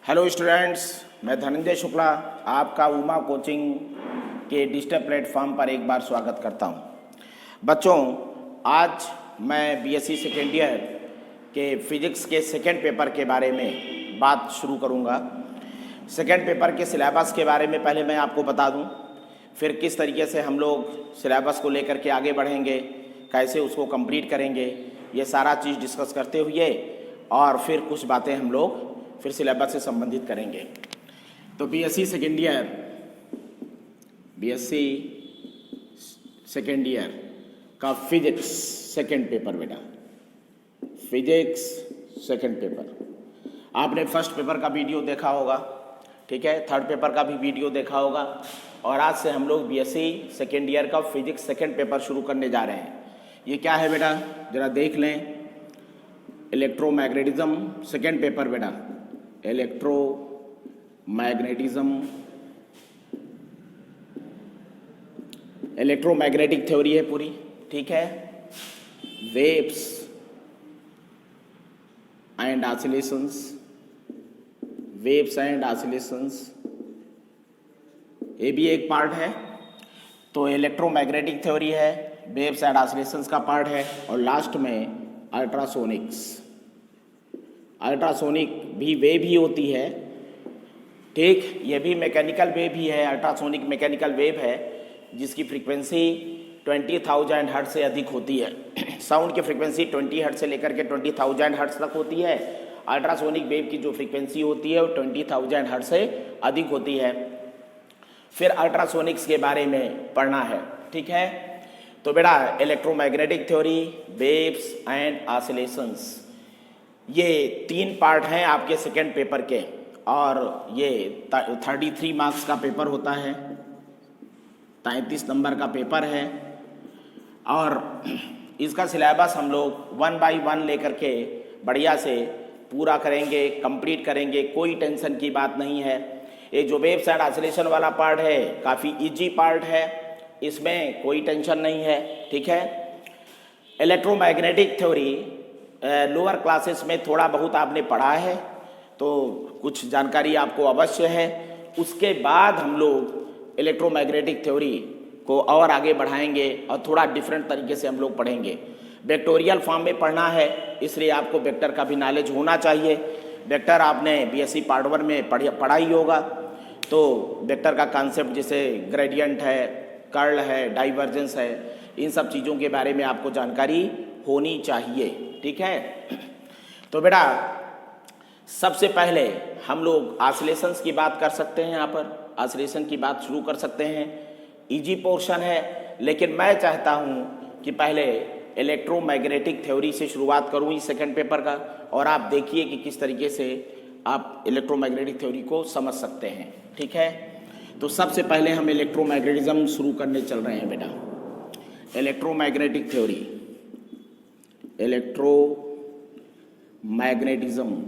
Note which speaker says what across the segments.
Speaker 1: Hello students, मैं धनंजय शुक्ला आपका Uma coaching के डिजिटल प्लेटफॉर्म पर एक बार स्वागत करता हूं। बच्चों, आज मैं बीएससी सेकेंड ईयर के फिजिक्स के सेकेंड पेपर के बारे में बात शुरू करूंगा। सेकेंड पेपर के सिलेबस के बारे में पहले मैं आपको बता दूं, फिर किस तरीके से हम लोग सिलेबस को लेकर के आगे बढ़ेंगे, कैसे उसको कंप्लीट करेंगे, ये सारा चीज़ डिस्कस करते हुए और फिर कुछ बातें हम लोग फिर सिलेबस से संबंधित करेंगे। तो बीएससी सेकेंड ईयर का फिजिक्स सेकेंड पेपर, बेटा फिजिक्स सेकेंड पेपर आपने फर्स्ट पेपर का वीडियो देखा होगा, ठीक है, थर्ड पेपर का भी वीडियो देखा होगा और आज से हम लोग बीएससी सेकेंड ईयर का फिजिक्स सेकेंड पेपर शुरू करने जा रहे हैं। ये क्या है बेटा, जरा देख लें। इलेक्ट्रोमैग्नेटिज्म सेकेंड पेपर बेटा, इलेक्ट्रोमैग्नेटिक थ्योरी है पूरी, ठीक है। वेव्स एंड ऑसिलेशंस, ये भी एक पार्ट है। तो इलेक्ट्रोमैग्नेटिक थ्योरी है, वेव्स एंड ऑसिलेशंस का पार्ट है और लास्ट में अल्ट्रासोनिक भी वेव ही होती है, ठीक। ये भी मैकेनिकल वेव ही है, अल्ट्रासोनिक मैकेनिकल वेव है जिसकी फ्रीक्वेंसी 20,000 हर्ट्ज से अधिक होती है। साउंड की फ्रीक्वेंसी 20 हर्ट्ज से लेकर के 20,000 हर्ट्ज तक होती है। अल्ट्रासोनिक वेव की जो फ्रीक्वेंसी होती है वो 20,000 हर्ट्ज से अधिक होती है। फिर अल्ट्रासोनिक्स के बारे में पढ़ना है, ठीक है। तो बेटा electromagnetic theory, waves and oscillations, ये 3 पार्ट हैं आपके सेकेंड पेपर के और ये 33 मार्क्स का पेपर होता है, 33 नंबर का पेपर है और इसका सिलेबस हम लोग 1 बाय 1 लेकर के बढ़िया से पूरा करेंगे, कंप्लीट करेंगे, कोई टेंशन की बात नहीं है। ये जो वेव्स एंड ऑसिलेशन वाला पार्ट है काफ़ी इजी पार्ट है, इसमें कोई टेंशन नहीं है, ठीक है। इलेक्ट्रोमैग्नेटिक थ्योरी लोअर क्लासेस में थोड़ा बहुत आपने पढ़ा है तो कुछ जानकारी आपको अवश्य है। उसके बाद हम लोग इलेक्ट्रोमैग्नेटिक थ्योरी को और आगे बढ़ाएंगे और थोड़ा डिफरेंट तरीके से हम लोग पढ़ेंगे। वेक्टोरियल फॉर्म में पढ़ना है, इसलिए आपको वेक्टर का भी नॉलेज होना चाहिए। वेक्टर आपने बीएससी पार्ट 1 में पढ़ा ही होगा। तो वेक्टर का कॉन्सेप्ट जैसे ग्रेडियंट है, कर्ल है, डाइवर्जेंस है, इन सब चीज़ों के बारे में आपको जानकारी होनी चाहिए, ठीक है। तो बेटा सबसे पहले हम लोग ऑसिलेशंस की बात कर सकते हैं, यहाँ पर ऑसिलेशन की बात शुरू कर सकते हैं। इजी पोर्शन है, लेकिन मैं चाहता हूँ कि पहले इलेक्ट्रोमैग्नेटिक थ्योरी से शुरुआत करूँ इस सेकेंड पेपर का, और आप देखिए कि किस तरीके से आप इलेक्ट्रोमैग्नेटिक थ्योरी को समझ सकते हैं, ठीक है। तो सबसे पहले हम इलेक्ट्रोमैग्नेटिज्म शुरू करने चल रहे हैं बेटा। इलेक्ट्रोमैग्नेटिक थ्योरी, इलेक्ट्रोमैग्नेटिज्म,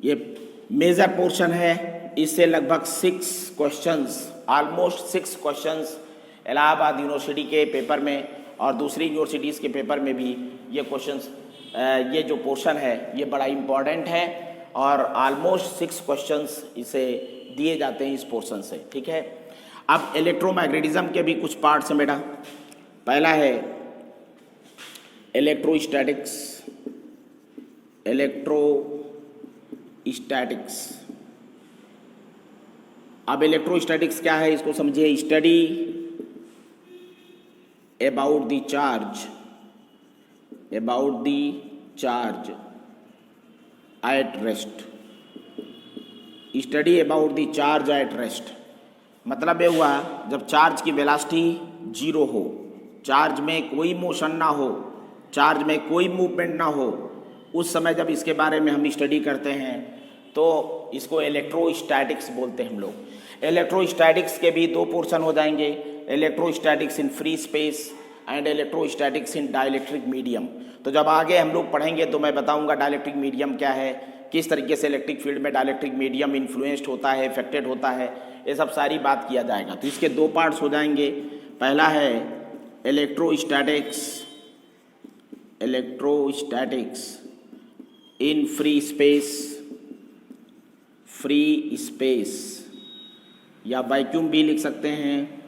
Speaker 1: ये मेजर पोर्शन है। इससे लगभग 6 questions, almost 6 questions Allahabad university के पेपर में और दूसरी यूनिवर्सिटीज़ के पेपर में भी ये क्वेश्चंस, ये जो पोर्शन है ये बड़ा इम्पॉर्टेंट है और ऑलमोस्ट 6 क्वेश्चंस इसे दिए जाते हैं इस पोर्शन से, ठीक है। अब इलेक्ट्रोमैग्नेटिज्म के भी कुछ पार्ट्स हैं बेटा। पहला है इलेक्ट्रोस्टैटिक्स। अब इलेक्ट्रोस्टैटिक्स क्या है इसको समझिए। Study about the charge at rest. Study about the charge at rest मतलब ये हुआ जब चार्ज की वेलोसिटी 0 हो, चार्ज में कोई मोशन ना हो, चार्ज में कोई मूवमेंट ना हो, उस समय जब इसके बारे में हम स्टडी करते हैं तो इसको इलेक्ट्रोस्टैटिक्स बोलते हैं हम लोग। इलेक्ट्रोस्टैटिक्स के भी 2 पोर्शन हो जाएंगे, electrostatics in free space and electrostatics in dielectric medium. तो जब आगे हम लोग पढ़ेंगे तो मैं बताऊंगा डाइलेक्ट्रिक मीडियम क्या है, किस तरीके से इलेक्ट्रिक फील्ड में डाइलेक्ट्रिक मीडियम इन्फ्लुएंस्ड होता है, इफेक्टेड होता है, ये सब सारी बात किया जाएगा। तो इसके 2 पार्ट्स हो जाएंगे। पहला है इलेक्ट्रोस्टैटिक्स इन फ्री स्पेस या वैक्यूम भी लिख सकते हैं।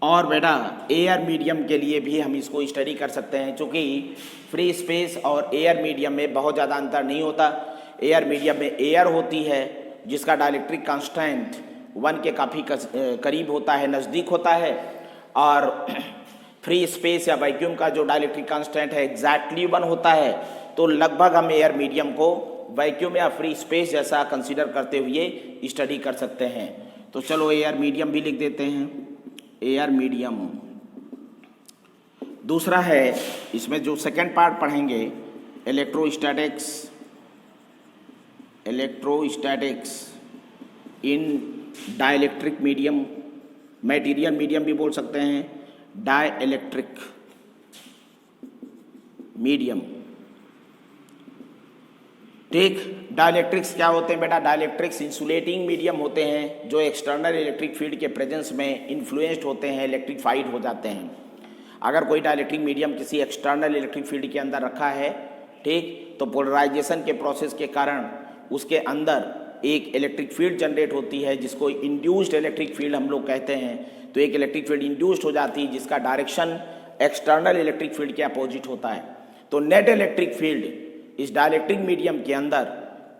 Speaker 1: और बेटा एयर मीडियम के लिए भी हम इसको स्टडी कर सकते हैं, क्योंकि फ्री स्पेस और एयर मीडियम में बहुत ज़्यादा अंतर नहीं होता। एयर मीडियम में एयर होती है जिसका डाइलेक्ट्रिक कांस्टेंट 1 के काफ़ी करीब होता है, नज़दीक होता है, और फ्री स्पेस या वैक्यूम का जो डाइलेक्ट्रिक कांस्टेंट है एग्जैक्टली 1 होता है। तो लगभग हम एयर मीडियम को वैक्यूम या फ्री स्पेस जैसा कंसीडर करते हुए स्टडी कर सकते हैं। तो चलो एयर मीडियम भी लिख देते हैं, एयर मीडियम। दूसरा है, इसमें जो सेकेंड पार्ट पढ़ेंगे, इलेक्ट्रोस्टैटिक्स इन डाइलेक्ट्रिक मीडियम, मटेरियल मीडियम भी बोल सकते हैं, डाइलेक्ट्रिक मीडियम। ठीक, डाइलेक्ट्रिक्स क्या होते हैं बेटा? डाइलेक्ट्रिक्स इंसुलेटिंग मीडियम होते हैं जो एक्सटर्नल इलेक्ट्रिक फील्ड के प्रेजेंस में इन्फ्लुएंस्ड होते हैं, इलेक्ट्रीफाइड हो जाते हैं। अगर कोई डाइलेक्ट्रिक मीडियम किसी एक्सटर्नल इलेक्ट्रिक फील्ड के अंदर रखा है, ठीक, तो पोलराइजेशन के प्रोसेस के कारण उसके अंदर एक इलेक्ट्रिक फील्ड जनरेट होती है जिसको इंड्यूस्ड इलेक्ट्रिक फील्ड हम लोग कहते हैं। तो एक इलेक्ट्रिक फील्ड इंड्यूस्ड हो जाती है जिसका डायरेक्शन एक्सटर्नल इलेक्ट्रिक फील्ड के अपोजिट होता है। तो नेट इलेक्ट्रिक फील्ड इस डाइलेक्ट्रिक मीडियम के अंदर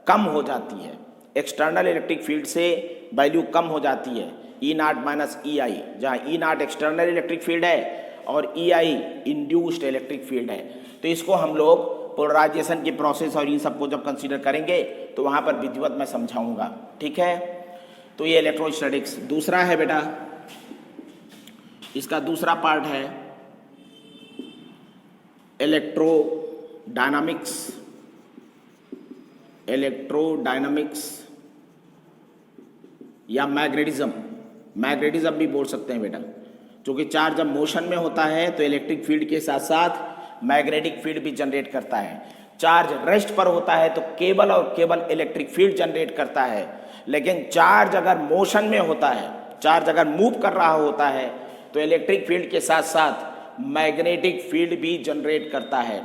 Speaker 1: कम हो जाती है, एक्सटर्नल इलेक्ट्रिक फील्ड से वैल्यू कम हो जाती है, E0 माइनस EI, जहाँ E0 एक्सटर्नल इलेक्ट्रिक फील्ड है और EI इंड्यूस्ड इलेक्ट्रिक फील्ड है। तो इसको हम लोग पोलराइजेशन की प्रोसेस और इन सबको जब कंसीडर करेंगे तो वहाँ पर विधिवत मैं समझाऊंगा, ठीक है। तो ये इलेक्ट्रोस्टैटिक्स। दूसरा है बेटा, इसका दूसरा पार्ट है इलेक्ट्रोडायनामिक्स या मैग्नेटिज्म भी बोल सकते हैं बेटा। क्योंकि चार्ज जब मोशन में होता है तो इलेक्ट्रिक फील्ड के साथ साथ मैग्नेटिक फील्ड भी जनरेट करता है। चार्ज रेस्ट पर होता है तो केवल और केवल इलेक्ट्रिक फील्ड जनरेट करता है, लेकिन चार्ज अगर मोशन में होता है, चार्ज अगर मूव कर रहा होता है तो इलेक्ट्रिक फील्ड के साथ साथ मैग्नेटिक फील्ड भी जनरेट करता है।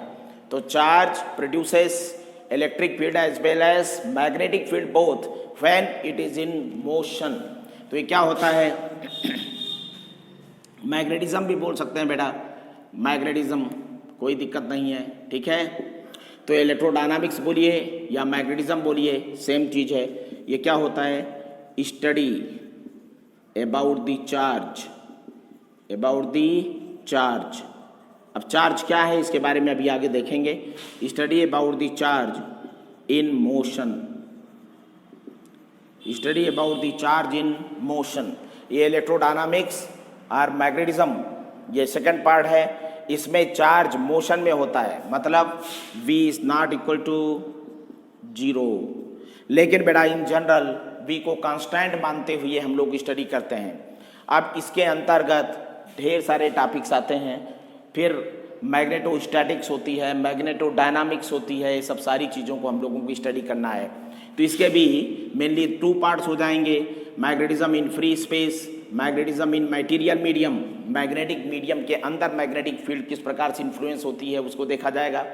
Speaker 1: तो charge produces electric field as well as magnetic field both when it is in motion. तो ये क्या होता है? मैग्नेटिज्म भी बोल सकते हैं बेटा, मैग्नेटिज्म कोई दिक्कत नहीं है, ठीक है। तो इलेक्ट्रोडायनामिक्स बोलिए या मैग्नेटिज्म बोलिए, सेम चीज है। ये क्या होता है? Study about the charge. अब चार्ज क्या है इसके बारे में अभी आगे देखेंगे। Study about the charge in motion, ये इलेक्ट्रोडायनामिक्स और मैग्नेटिज्म ये सेकंड पार्ट है। इसमें चार्ज मोशन में होता है, मतलब V is not equal to 0। लेकिन बेटा इन जनरल V को कांस्टेंट मानते हुए हम लोग स्टडी करते हैं। अब इसके अंतर्गत ढेर सारे टॉपिक्स आते हैं, फिर मैग्नेटोस्टैटिक्स होती है, मैग्नेटोडायनामिक्स होती है, ये सब सारी चीज़ों को हम लोगों को स्टडी करना है। तो इसके भी मेनली 2 पार्ट्स हो जाएंगे, magnetism in free space, magnetism in material medium. Magnetic medium के अंदर मैग्नेटिक फील्ड किस प्रकार से इन्फ्लुएंस होती है उसको देखा जाएगा।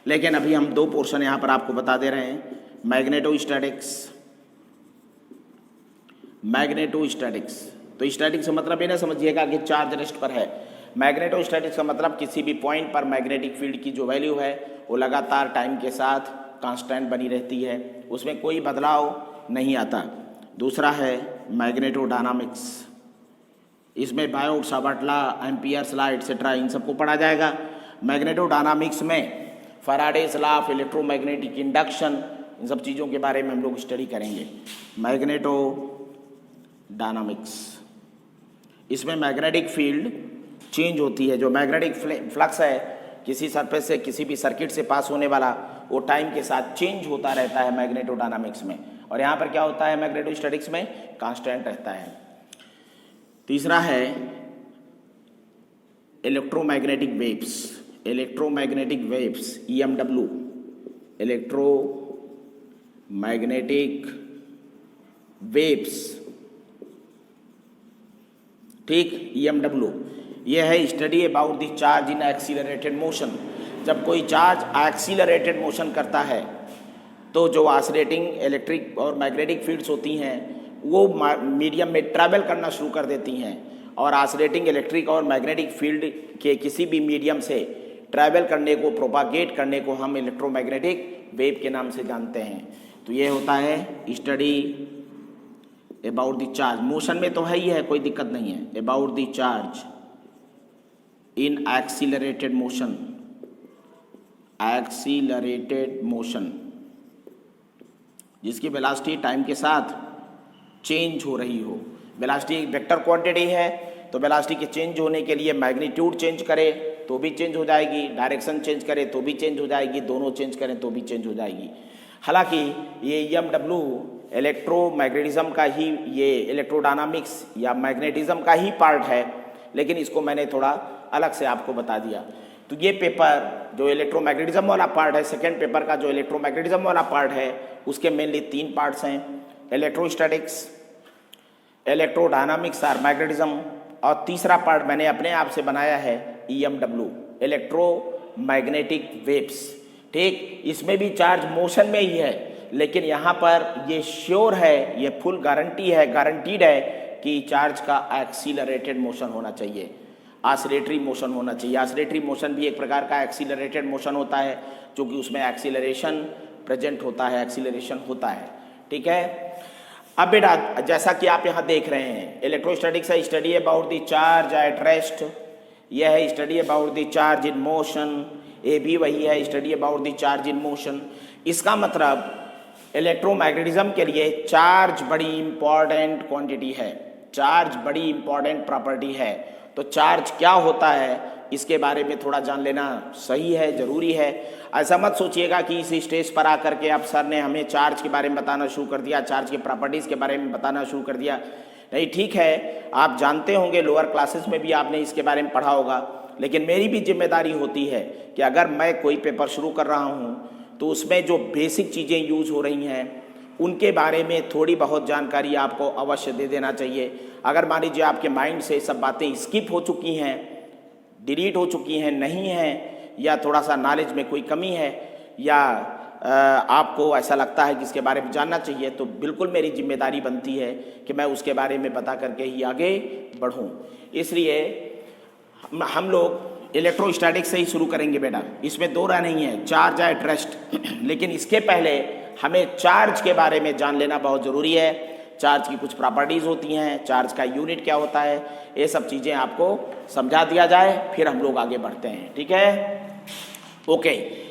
Speaker 1: लेकिन अभी हम 2 पोर्शन यहाँ पर आपको बता दे रहे हैं, मैग्नेटोस्टैटिक्स। तो स्टैटिक्स का मतलब ये ना समझिएगा कि चार्ज रेस्ट पर है। मैग्नेटोस्टैटिक्स का मतलब किसी भी पॉइंट पर मैग्नेटिक फील्ड की जो वैल्यू है वो लगातार टाइम के साथ कांस्टेंट बनी रहती है, उसमें कोई बदलाव नहीं आता। दूसरा है मैग्नेटोडायनामिक्स, इसमें Biot Savart law, Ampere's law etcetera इन सबको पढ़ा जाएगा। मैग्नेटोडायनामिक्स में Faraday's law of electromagnetic induction, इन सब चीज़ों के बारे में हम लोग स्टडी करेंगे। मैग्नेटोडायनामिक्स, इसमें मैग्नेटिक फील्ड चेंज होती है, जो मैग्नेटिक फ्लक्स है किसी सरफेस से किसी भी सर्किट से पास होने वाला, वो टाइम के साथ चेंज होता रहता है मैग्नेटोडायनामिक्स में। और यहाँ पर क्या होता है मैग्नेटोस्टैटिक्स में? कांस्टेंट रहता है। तीसरा है electromagnetic waves, EMW, electromagnetic waves, ठीक, EMW। यह है study about the charge in accelerated motion. जब कोई चार्ज एक्सीलरेटेड मोशन करता है तो जो ऑसिलेटिंग इलेक्ट्रिक और मैग्नेटिक फील्ड्स होती हैं वो मीडियम में ट्रैवल करना शुरू कर देती हैं, और ऑसिलेटिंग इलेक्ट्रिक और मैग्नेटिक फील्ड के किसी भी मीडियम से ट्रैवल करने को, प्रोपागेट करने को हम इलेक्ट्रोमैग्नेटिक वेव के नाम से जानते हैं। तो ये होता है study about the charge. Motion में तो है ही है, कोई दिक्कत नहीं है। About the charge in accelerated motion, accelerated motion जिसकी वेलोसिटी टाइम के साथ चेंज हो रही हो। वेलोसिटी एक वेक्टर क्वांटिटी है, तो वेलोसिटी के चेंज होने के लिए मैग्नीट्यूड चेंज करे तो भी चेंज हो जाएगी, डायरेक्शन चेंज करे तो भी चेंज हो जाएगी, दोनों चेंज करें तो भी चेंज हो जाएगी। हालांकि ये EMW इलेक्ट्रोमैग्नेटिज्म का ही, ये इलेक्ट्रोडायनामिक्स या मैग्नेटिज्म का ही पार्ट है, लेकिन इसको मैंने थोड़ा अलग से आपको बता दिया। तो ये पेपर जो इलेक्ट्रोमैग्नेटिज्म वाला पार्ट है, सेकेंड पेपर का जो इलेक्ट्रोमैग्नेटिज्म वाला पार्ट है, उसके मेनली 3 पार्ट्स हैं, इलेक्ट्रोस्टैटिक्स, इलेक्ट्रोडायनामिक्स और मैग्नेटिज्म, और तीसरा पार्ट मैंने अपने आप से बनाया है EMW इलेक्ट्रोमैग्नेटिक वेव्स। ठीक, इसमें भी चार्ज मोशन में ही है, लेकिन यहाँ पर ये श्योर है, ये फुल गारंटी है, गारंटीड है कि चार्ज का एक्सीलरेटेड मोशन होना चाहिए, ऑसिलेटरी मोशन होना चाहिए। ऑसिलेटरी मोशन भी एक प्रकार का एक्सीलरेटेड मोशन होता है, क्योंकि उसमें एक्सीलरेशन प्रेजेंट होता है, एक्सीलरेशन होता है। ठीक है, अब बेटा जैसा कि आप यहाँ देख रहे हैं, इलेक्ट्रोस्टैटिक्स है study about the charge at rest, यह है study about the charge in motion, ये भी वही है study about the charge in motion. इसका मतलब इलेक्ट्रोमैग्नेटिज्म के लिए चार्ज बड़ी इंपॉर्टेंट क्वांटिटी है, चार्ज बड़ी इंपॉर्टेंट प्रॉपर्टी है। तो चार्ज क्या होता है इसके बारे में थोड़ा जान लेना सही है, ज़रूरी है। ऐसा मत सोचिएगा कि इस स्टेज पर आकर के अब सर ने हमें चार्ज के बारे में बताना शुरू कर दिया, चार्ज के प्रॉपर्टीज़ के बारे में बताना शुरू कर दिया। नहीं, ठीक है, आप जानते होंगे, लोअर क्लासेस में भी आपने इसके बारे में पढ़ा होगा, लेकिन मेरी भी जिम्मेदारी होती है कि अगर मैं कोई पेपर शुरू कर रहा हूँ तो उसमें जो बेसिक चीज़ें यूज़ हो रही हैं उनके बारे में थोड़ी बहुत जानकारी आपको अवश्य दे देना चाहिए। अगर मान लीजिए आपके माइंड से सब बातें स्किप हो चुकी हैं, डिलीट हो चुकी हैं, नहीं हैं, या थोड़ा सा नॉलेज में कोई कमी है, या आपको ऐसा लगता है कि इसके बारे में जानना चाहिए, तो बिल्कुल मेरी जिम्मेदारी बनती है कि मैं उसके बारे में बता करके ही आगे बढ़ूं। इसलिए हम लोग इलेक्ट्रोस्टैटिक्स से ही शुरू करेंगे बेटा, इसमें दो राय नहीं है, चार्ज एट रेस्ट। लेकिन इसके पहले हमें चार्ज के बारे में जान लेना बहुत ज़रूरी है। चार्ज की कुछ प्रॉपर्टीज़ होती हैं, चार्ज का यूनिट क्या होता है, ये सब चीज़ें आपको समझा दिया जाए, फिर हम लोग आगे बढ़ते हैं। ठीक है, ओके।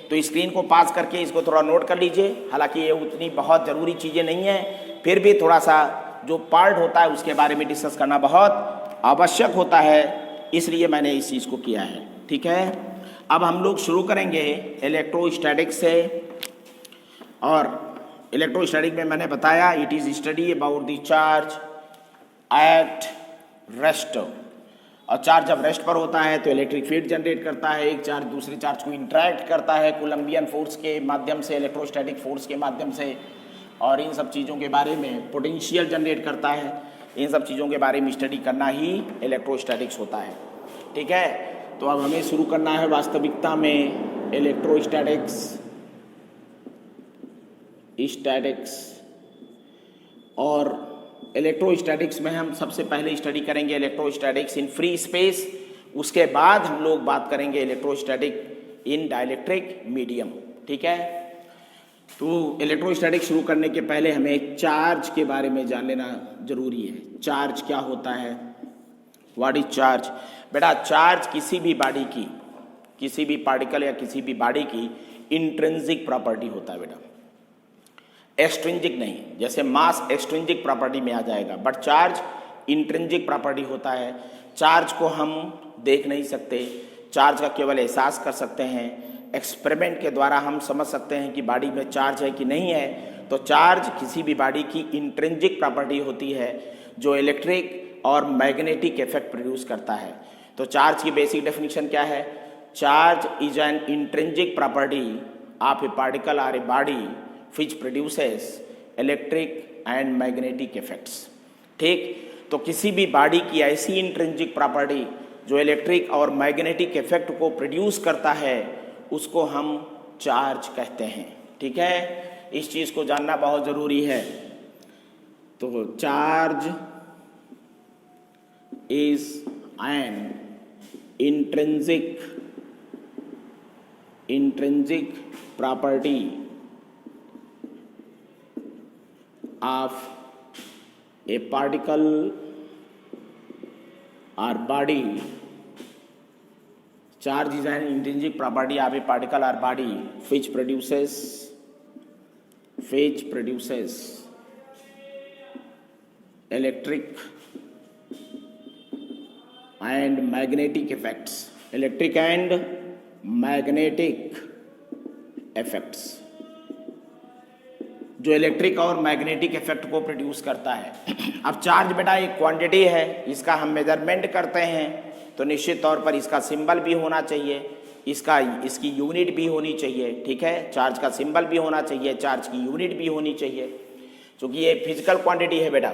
Speaker 1: तो स्क्रीन को पास करके इसको थोड़ा नोट कर लीजिए। हालांकि ये उतनी बहुत ज़रूरी चीज़ें नहीं हैं, फिर भी थोड़ा सा जो पार्ट होता है उसके बारे में डिस्कस करना बहुत आवश्यक होता है, इसलिए मैंने इस चीज़ को किया है। ठीक है, अब हम लोग शुरू करेंगे इलेक्ट्रोस्टैटिक्स से। और इलेक्ट्रोस्टैटिक में मैंने बताया it is study about the charge at rest. और चार्ज जब रेस्ट पर होता है तो इलेक्ट्रिक फील्ड जनरेट करता है, एक चार्ज दूसरे चार्ज को इंटरैक्ट करता है कूलम्बियन फोर्स के माध्यम से, इलेक्ट्रोस्टैटिक फोर्स के माध्यम से, और इन सब चीज़ों के बारे में पोटेंशियल जनरेट करता है। इन सब चीज़ों के बारे में स्टडी करना ही इलेक्ट्रोस्टैटिक्स होता है। ठीक है, तो अब हमें शुरू करना है वास्तविकता में इलेक्ट्रोस्टैटिक्स, और इलेक्ट्रोस्टैटिक्स में हम सबसे पहले स्टडी करेंगे इलेक्ट्रोस्टैटिक्स इन फ्री स्पेस, उसके बाद हम लोग बात करेंगे इलेक्ट्रोस्टैटिक इन डाइलेक्ट्रिक मीडियम। ठीक है, तो इलेक्ट्रोस्टैटिक्स शुरू करने के पहले हमें चार्ज के बारे में जान लेना जरूरी है। चार्ज क्या होता है, व्हाट इज चार्ज? बेटा चार्ज किसी भी बॉडी की, किसी भी पार्टिकल या किसी भी बॉडी की इंट्रिंसिक प्रॉपर्टी होता है बेटा, एक्सट्रिंसिक नहीं। जैसे मास एक्सट्रिंसिक प्रॉपर्टी में आ जाएगा, बट चार्ज इंट्रिंसिक प्रॉपर्टी होता है। चार्ज को हम देख नहीं सकते, चार्ज का केवल एहसास कर सकते हैं। एक्सपेरिमेंट के द्वारा हम समझ सकते हैं कि बॉडी में चार्ज है कि नहीं है। तो चार्ज किसी भी बॉडी की इंट्रिंसिक प्रॉपर्टी होती है जो इलेक्ट्रिक और मैग्नेटिक इफेक्ट प्रोड्यूस करता है। तो चार्ज की बेसिक डेफिनेशन क्या है? Charge is an intrinsic property of a particle और a body which produces electric and magnetic effects। ठीक, तो किसी भी बॉडी की ऐसी इंट्रिंसिक प्रॉपर्टी जो इलेक्ट्रिक और मैग्नेटिक इफेक्ट को प्रोड्यूस करता है उसको हम चार्ज कहते हैं। ठीक है, इस चीज़ को जानना बहुत ज़रूरी है। तो charge is N intrinsic property of a particle or body. Charge is an intrinsic property of a particle or body which produces electric and magnetic effects. Electric and magnetic effects, जो इलेक्ट्रिक और magnetic effect को produce करता है। अब charge बेटा एक quantity है, इसका हम मेजरमेंट करते हैं तो निश्चित तौर पर इसका सिंबल भी होना चाहिए, इसकी यूनिट भी होनी चाहिए। ठीक है, चार्ज का सिंबल भी होना चाहिए, चार्ज की यूनिट भी होनी चाहिए, क्योंकि ये फिजिकल क्वांटिटी है बेटा।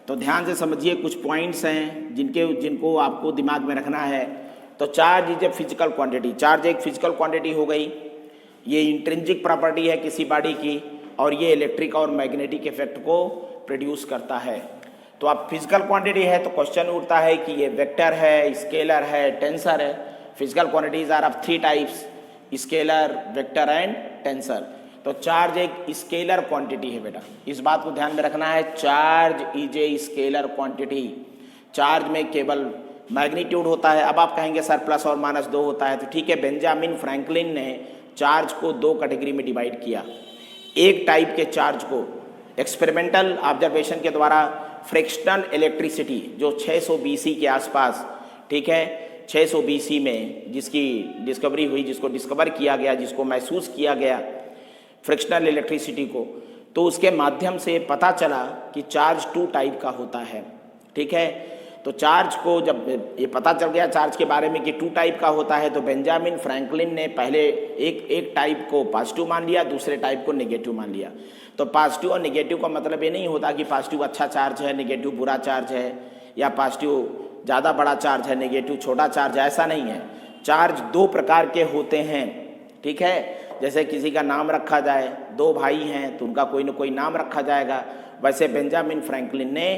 Speaker 1: तो ध्यान से समझिए, कुछ पॉइंट्स हैं जिनको आपको दिमाग में रखना है। तो charge is a physical quantity, charge एक फिजिकल क्वांटिटी हो गई, ये इंट्रिंसिक प्रॉपर्टी है किसी बॉडी की, और ये इलेक्ट्रिक और मैग्नेटिक इफेक्ट को प्रोड्यूस करता है। तो अब फिजिकल क्वांटिटी है तो क्वेश्चन उठता है कि ये वेक्टर है, स्केलर है, टेंसर है। Physical quantities are of 3 types, scalar, vector and tensor. तो चार्ज एक स्केलर क्वांटिटी है बेटा, इस बात को ध्यान में रखना है। Charge is a scalar quantity, charge में केवल मैग्नीट्यूड होता है। अब आप कहेंगे सर प्लस और माइनस 2 होता है, तो ठीक है, बेंजामिन फ्रैंकलिन ने चार्ज को 2 कैटेगरी में डिवाइड किया। एक टाइप के चार्ज को एक्सपेरिमेंटल ऑब्जर्वेशन के द्वारा फ्रिक्शनल इलेक्ट्रिसिटी, जो 600 BC के आसपास, ठीक है, 600 BC में जिसकी डिस्कवरी हुई, जिसको डिस्कवर किया गया, जिसको महसूस किया गया फ्रिक्शनल इलेक्ट्रिसिटी को, तो उसके माध्यम से पता चला कि चार्ज 2 टाइप का होता है। ठीक है, तो चार्ज को जब ये पता चल गया चार्ज के बारे में कि 2 टाइप का होता है, तो बेंजामिन फ्रैंकलिन ने पहले एक टाइप को पॉजिटिव मान लिया, दूसरे टाइप को नेगेटिव मान लिया। तो पॉजिटिव और नेगेटिव का मतलब ये नहीं होता कि पॉजिटिव अच्छा चार्ज है, नेगेटिव बुरा चार्ज है, या पॉजिटिव ज़्यादा बड़ा चार्ज है, नेगेटिव छोटा चार्ज है, ऐसा नहीं है। चार्ज 2 प्रकार के होते हैं। ठीक है, जैसे किसी का नाम रखा जाए, 2 भाई हैं तो उनका कोई ना कोई नाम रखा जाएगा, वैसे बेंजामिन फ्रैंकलिन ने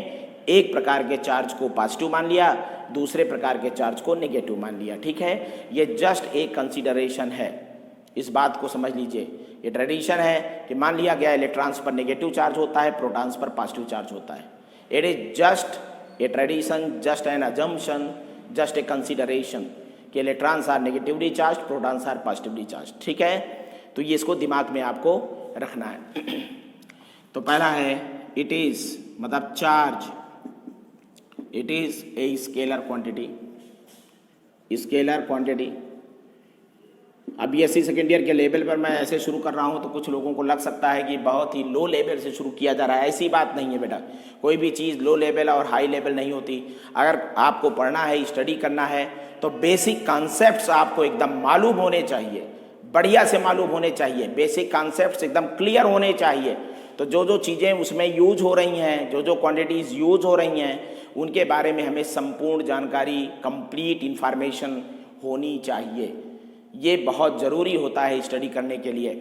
Speaker 1: एक प्रकार के चार्ज को पॉजिटिव मान लिया, दूसरे प्रकार के चार्ज को नेगेटिव मान लिया। ठीक है, ये जस्ट एक कंसीडरेशन है, इस बात को समझ लीजिए। ये ट्रेडिशन है कि मान लिया गया इलेक्ट्रॉन्स पर नेगेटिव चार्ज होता है, प्रोटॉन्स पर पॉजिटिव चार्ज होता है। It is just a tradition, just an assumption, just a consideration कि electrons are negatively charge, protons are positively charge. ठीक है, तो ये इसको दिमाग में आपको रखना है। तो पहला है इट इज, मतलब charge, it is a scalar quantity, scalar quantity. अब BSc सेकेंड ईयर के लेवल पर मैं ऐसे शुरू कर रहा हूँ तो कुछ लोगों को लग सकता है कि बहुत ही लो लेवल से शुरू किया जा रहा है। ऐसी बात नहीं है बेटा, कोई भी चीज़ लो लेवल और हाई लेवल नहीं होती। अगर आपको पढ़ना है, स्टडी करना है, तो बेसिक कॉन्सेप्ट्स आपको एकदम मालूम होने चाहिए, बढ़िया से मालूम होने चाहिए, बेसिक कॉन्सेप्ट्स एकदम क्लियर होने चाहिए। तो जो चीज़ें उसमें यूज हो रही हैं, जो क्वांटिटीज़ यूज हो रही हैं, उनके बारे में हमें संपूर्ण जानकारी, कंप्लीट इंफॉर्मेशन होनी चाहिए। ये बहुत ज़रूरी होता है स्टडी करने के लिए,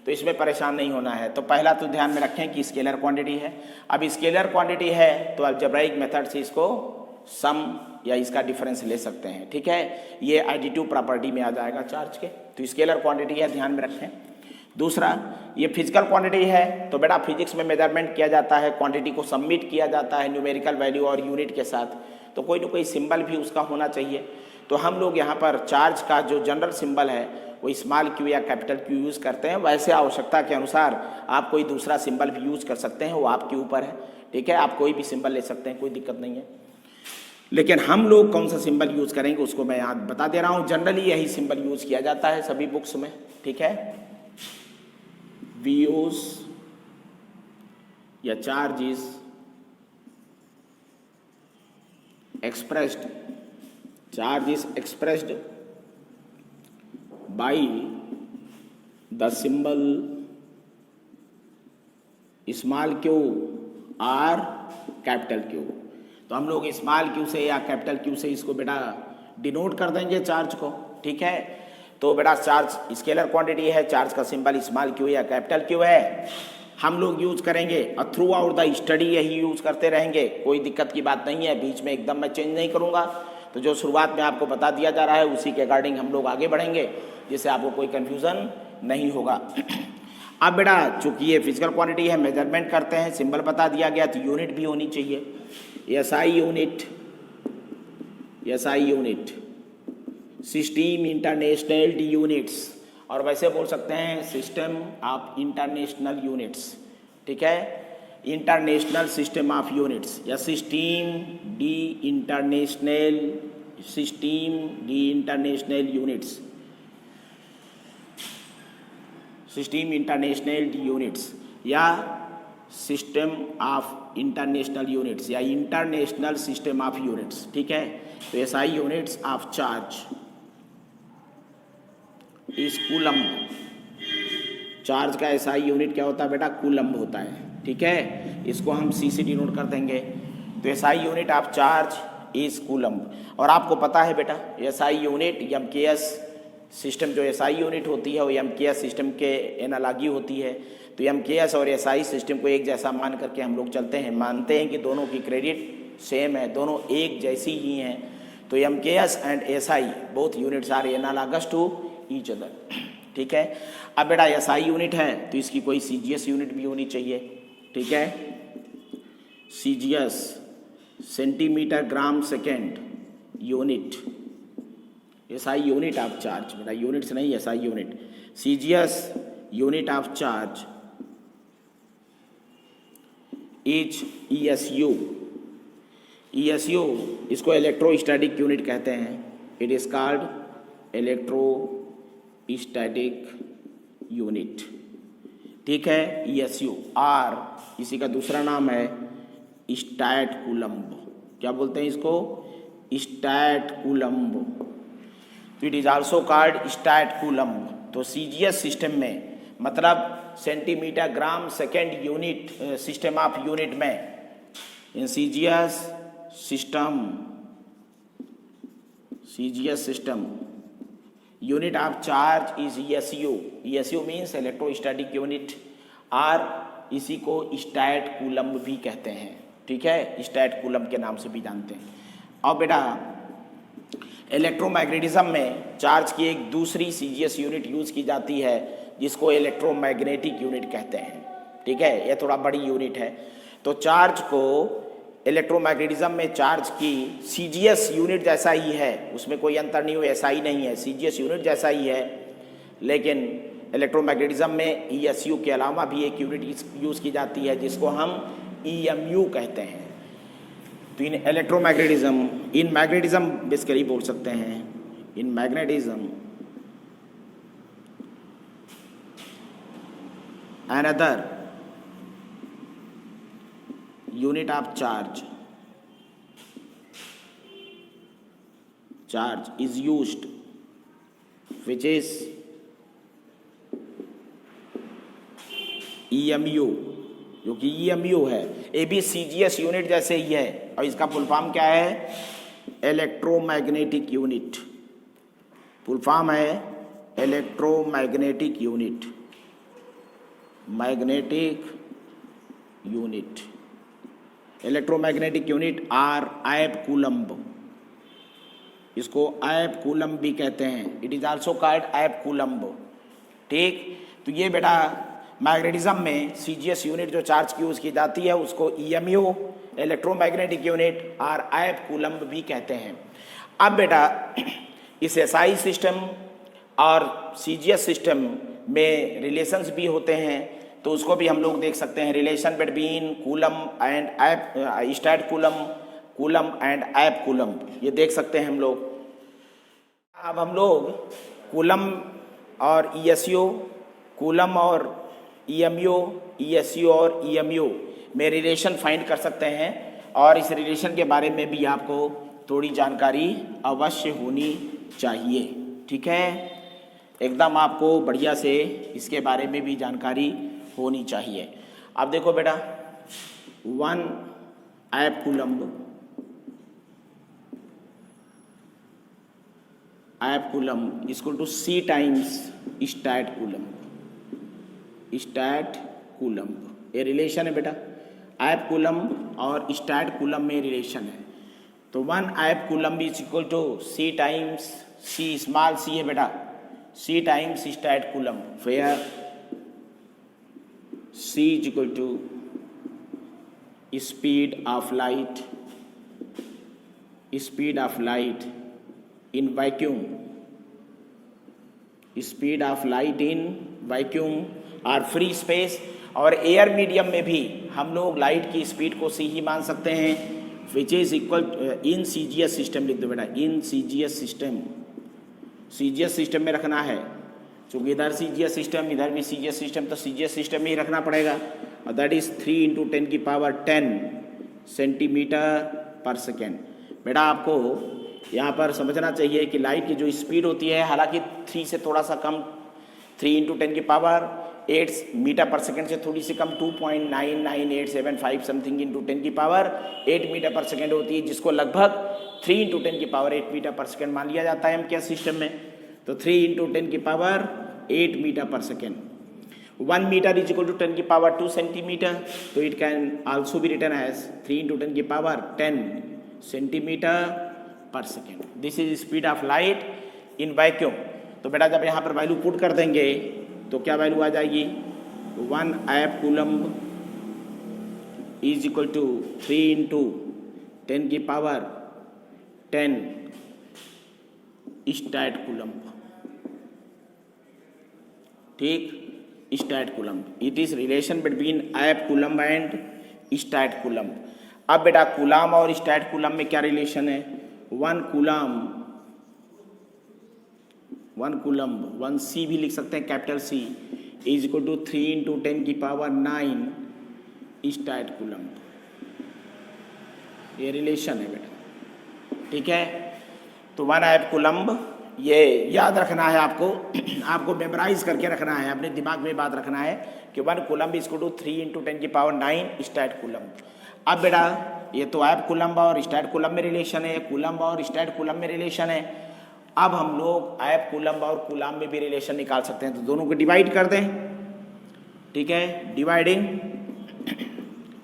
Speaker 1: तो इसमें परेशान नहीं होना है। तो पहला तो ध्यान में रखें कि स्केलर क्वांटिटी है। अब स्केलर क्वांटिटी है तो अलजेब्राइक मेथड से इसको सम या इसका डिफरेंस ले सकते हैं। ठीक है, ये एडिटिव प्रॉपर्टी में आ जाएगा चार्ज के। तो स्केलर क्वांटिटी है, ध्यान में रखें। दूसरा, ये फिजिकल क्वांटिटी है, तो बेटा फिजिक्स में मेजरमेंट किया जाता है, क्वांटिटी को सबमिट किया जाता है न्यूमेरिकल वैल्यू और यूनिट के साथ, तो कोई ना कोई सिंबल भी उसका होना चाहिए। तो हम लोग यहाँ पर चार्ज का जो जनरल सिंबल है वो स्मॉल क्यू या कैपिटल क्यू यूज़ करते हैं। वैसे आवश्यकता के अनुसार आप कोई दूसरा सिंबल भी यूज़ कर सकते हैं, वो आपके ऊपर है। ठीक है, आप कोई भी सिंबल ले सकते हैं, कोई दिक्कत नहीं है। लेकिन हम लोग कौन सा सिंबल यूज़ करेंगे उसको मैं यहाँ बता दे रहा हूँ। जनरली यही सिंबल यूज़ किया जाता है सभी बुक्स में। ठीक है, वी यूज या charge is expressed, charge is expressed by the symbol small Q और कैपिटल क्यू। तो हम लोग स्मॉल क्यू से या कैपिटल क्यू से इसको बेटा डिनोट कर देंगे चार्ज को, ठीक है। तो बेटा चार्ज स्केलर क्वांटिटी है, चार्ज का सिंबल स्मॉल क्यू या कैपिटल क्यू है, हम लोग यूज करेंगे और थ्रू आउट द स्टडी यही यूज करते रहेंगे, कोई दिक्कत की बात नहीं है, बीच में एकदम मैं चेंज नहीं करूँगा। तो जो शुरुआत में आपको बता दिया जा रहा है उसी के अकॉर्डिंग हम लोग आगे बढ़ेंगे, जिससे आपको कोई कन्फ्यूज़न नहीं होगा। अब बेटा चूंकि ये फिजिकल क्वांटिटी है, मेजरमेंट करते हैं, सिंबल बता दिया गया तो यूनिट भी होनी चाहिए। SI unit, SI unit system international units, और वैसे बोल सकते हैं सिस्टम ऑफ इंटरनेशनल यूनिट्स, ठीक है, इंटरनेशनल सिस्टम ऑफ यूनिट्स या system D international, system D international units, system international units या सिस्टम ऑफ इंटरनेशनल यूनिट्स या इंटरनेशनल सिस्टम ऑफ यूनिट्स, ठीक है। तो एसआई यूनिट्स ऑफ चार्ज इस कूलम्ब, चार्ज का एसआई यूनिट क्या होता है बेटा, कूलम्ब होता है, ठीक है, इसको हम सी से डिनोट कर देंगे। तो SI unit of charge is coulomb, और आपको पता है बेटा एसआई यूनिट एमकेएस सिस्टम, जो एसआई यूनिट होती है वो एमकेएस सिस्टम के एनालॉगी होती है। तो एमकेएस और एसआई सिस्टम को एक जैसा मान करके हम लोग चलते हैं, मानते हैं कि दोनों की क्रेडिट सेम है, दोनों एक जैसी ही हैं। तो MKS and SI both units are analogous to each other, ठीक है। अब बेटा एसआई यूनिट है तो इसकी कोई सीजीएस यूनिट भी होनी चाहिए, ठीक है। CGS centimetre gram second unit, SI unit of charge, बेटा यूनिट्स नहीं SI unit, CGS unit of charge is ईएसयू, ईएसयू इसको इलेक्ट्रोस्टैटिक यूनिट कहते हैं, it is called electrostatic unit, ठीक है, ईएसयू। आर इसी का दूसरा नाम है स्टैट कूलम्ब, क्या बोलते हैं इसको, स्टैट कूलम्ब, तो it is also called stat coulomb. तो सीजीएस सिस्टम में मतलब centimetre gram second unit system of unit में, in CGS system unit of charge is ESU, ESU means electrostatic unit, और इसी को स्टैट कूलम्ब भी कहते हैं, ठीक है, स्टैट कूलम्ब के नाम से भी जानते हैं। अब बेटा इलेक्ट्रोमैग्नेटिज्म में चार्ज की एक दूसरी सीजीएस यूनिट यूज की जाती है जिसको इलेक्ट्रोमैग्नेटिक यूनिट कहते हैं, ठीक है, यह थोड़ा बड़ी यूनिट है। तो चार्ज को इलेक्ट्रोमैग्नेटिज्म में चार्ज की सीजीएस यूनिट जैसा ही है, उसमें कोई अंतर नहीं हो, ऐसा ही नहीं है, सीजीएस यूनिट जैसा ही है, लेकिन इलेक्ट्रोमैग्नेटिज्म में ईएसयू के अलावा भी एक यूनिट यूज़ की जाती है जिसको हम ईएमयू कहते हैं। तो in electromagnetism, in magnetism basically बोल सकते हैं, in magnetism another unit of charge is used which is EMU, जो कि EMU है, ये भी CGS यूनिट जैसे ही है, और इसका फुल फॉर्म क्या है, इलेक्ट्रोमैग्नेटिक यूनिट, फुल फॉर्म है electromagnetic unit, magnetic unit, electromagnetic unit are abcoulomb, इसको ऐप कूलम्ब भी कहते हैं, it is also called abcoulomb, ठीक। तो ये बेटा मैग्नेटिज्म में सीजीएस यूनिट जो चार्ज की यूज़ की जाती है उसको ईएमयू इलेक्ट्रोमैग्नेटिक यूनिट और ऐप कूलम्ब भी कहते हैं। अब बेटा इस एसआई सिस्टम और सीजीएस सिस्टम में रिलेशंस भी होते हैं, तो उसको भी हम लोग देख सकते हैं, relation between coulomb and ab, statcoulomb and abcoulomb, ये देख सकते हैं हम लोग। अब हम लोग कूलम्ब और ईएसयू, कूलम्ब और ईएमयू, ईएसयू और ईएमयू में रिलेशन फाइंड कर सकते हैं, और इस रिलेशन के बारे में भी आपको थोड़ी जानकारी अवश्य होनी चाहिए, ठीक है, एकदम आपको बढ़िया से इसके बारे में भी जानकारी होनी चाहिए। अब देखो बेटा, 1 ab coulomb ab coulomb equal to c times stat coulomb. Stat coulomb ये रिलेशन है बेटा, ऐप कूलम और स्टैट कूलम में रिलेशन है। तो 1 app coulomb is equal to c times c, small c है बेटा, c times stat coulomb, where c is equal to speed of light, speed of light in vacuum, speed of light in vacuum और free space. और air medium में भी हम लोग light की speed को सी ही मान सकते हैं, which is equal in CGS system लिख दो बेटा, इन सीजीएस सिस्टम, सीजीएस सिस्टम में रखना है, क्योंकि इधर सीजीएस सिस्टम इधर भी सीजीएस सिस्टम, तो सीजीएस सिस्टम में ही रखना पड़ेगा। और दैट इज 3 × 10⁻10 सेंटीमीटर पर सेकेंड। बेटा आपको यहाँ पर समझना चाहिए कि लाइट की जो स्पीड होती है, हालांकि 3 से थोड़ा सा कम, 3 × 10⁸ मीटर पर सेकेंड से थोड़ी सी कम 2.99875 समथिंग × 10⁸ मीटर पर सेकेंड होती है, जिसको लगभग 3 × 10⁸ मीटर पर सेकेंड मान लिया जाता है हम क्या सिस्टम में। तो 3 × 10⁸ मीटर पर second. 1 metre is equal to 10⁻2 centimetre, तो it can also be written as 3 × 10⁻10 centimetre पर second. This is speed of light in vacuum. तो बेटा जब यहाँ पर वैल्यू पुट कर देंगे तो क्या वैल्यू आ जाएगी, 1 app coulomb is equal to 3 × 10⁻10 stat coulomb. ठीक, stat coulomb, it is relation between ab coulomb and stat coulomb. अब बेटा कूलम और स्टैट कूलम में क्या रिलेशन है, 1 कूलम 1 सी भी लिख सकते हैं, capital C is equal to 3 × 10⁹ stat coulomb. ये रिलेशन है बेटा, ठीक है। तो 1 ऐप कूलम ये याद रखना है आपको, आपको मेमोराइज करके रखना है, अपने दिमाग में बात रखना है कि 1 coulomb is equal to 3 × 10⁹ stat coulomb. अब बेटा ये तो ऐप कूलम और स्टैट कूलम में रिलेशन है, कूलम और स्टैट कूलम में रिलेशन है। अब हम लोग ऐप कूलम और कूलम में भी रिलेशन निकाल सकते हैं, तो दोनों को डिवाइड कर दें, ठीक है, डिवाइडिंग,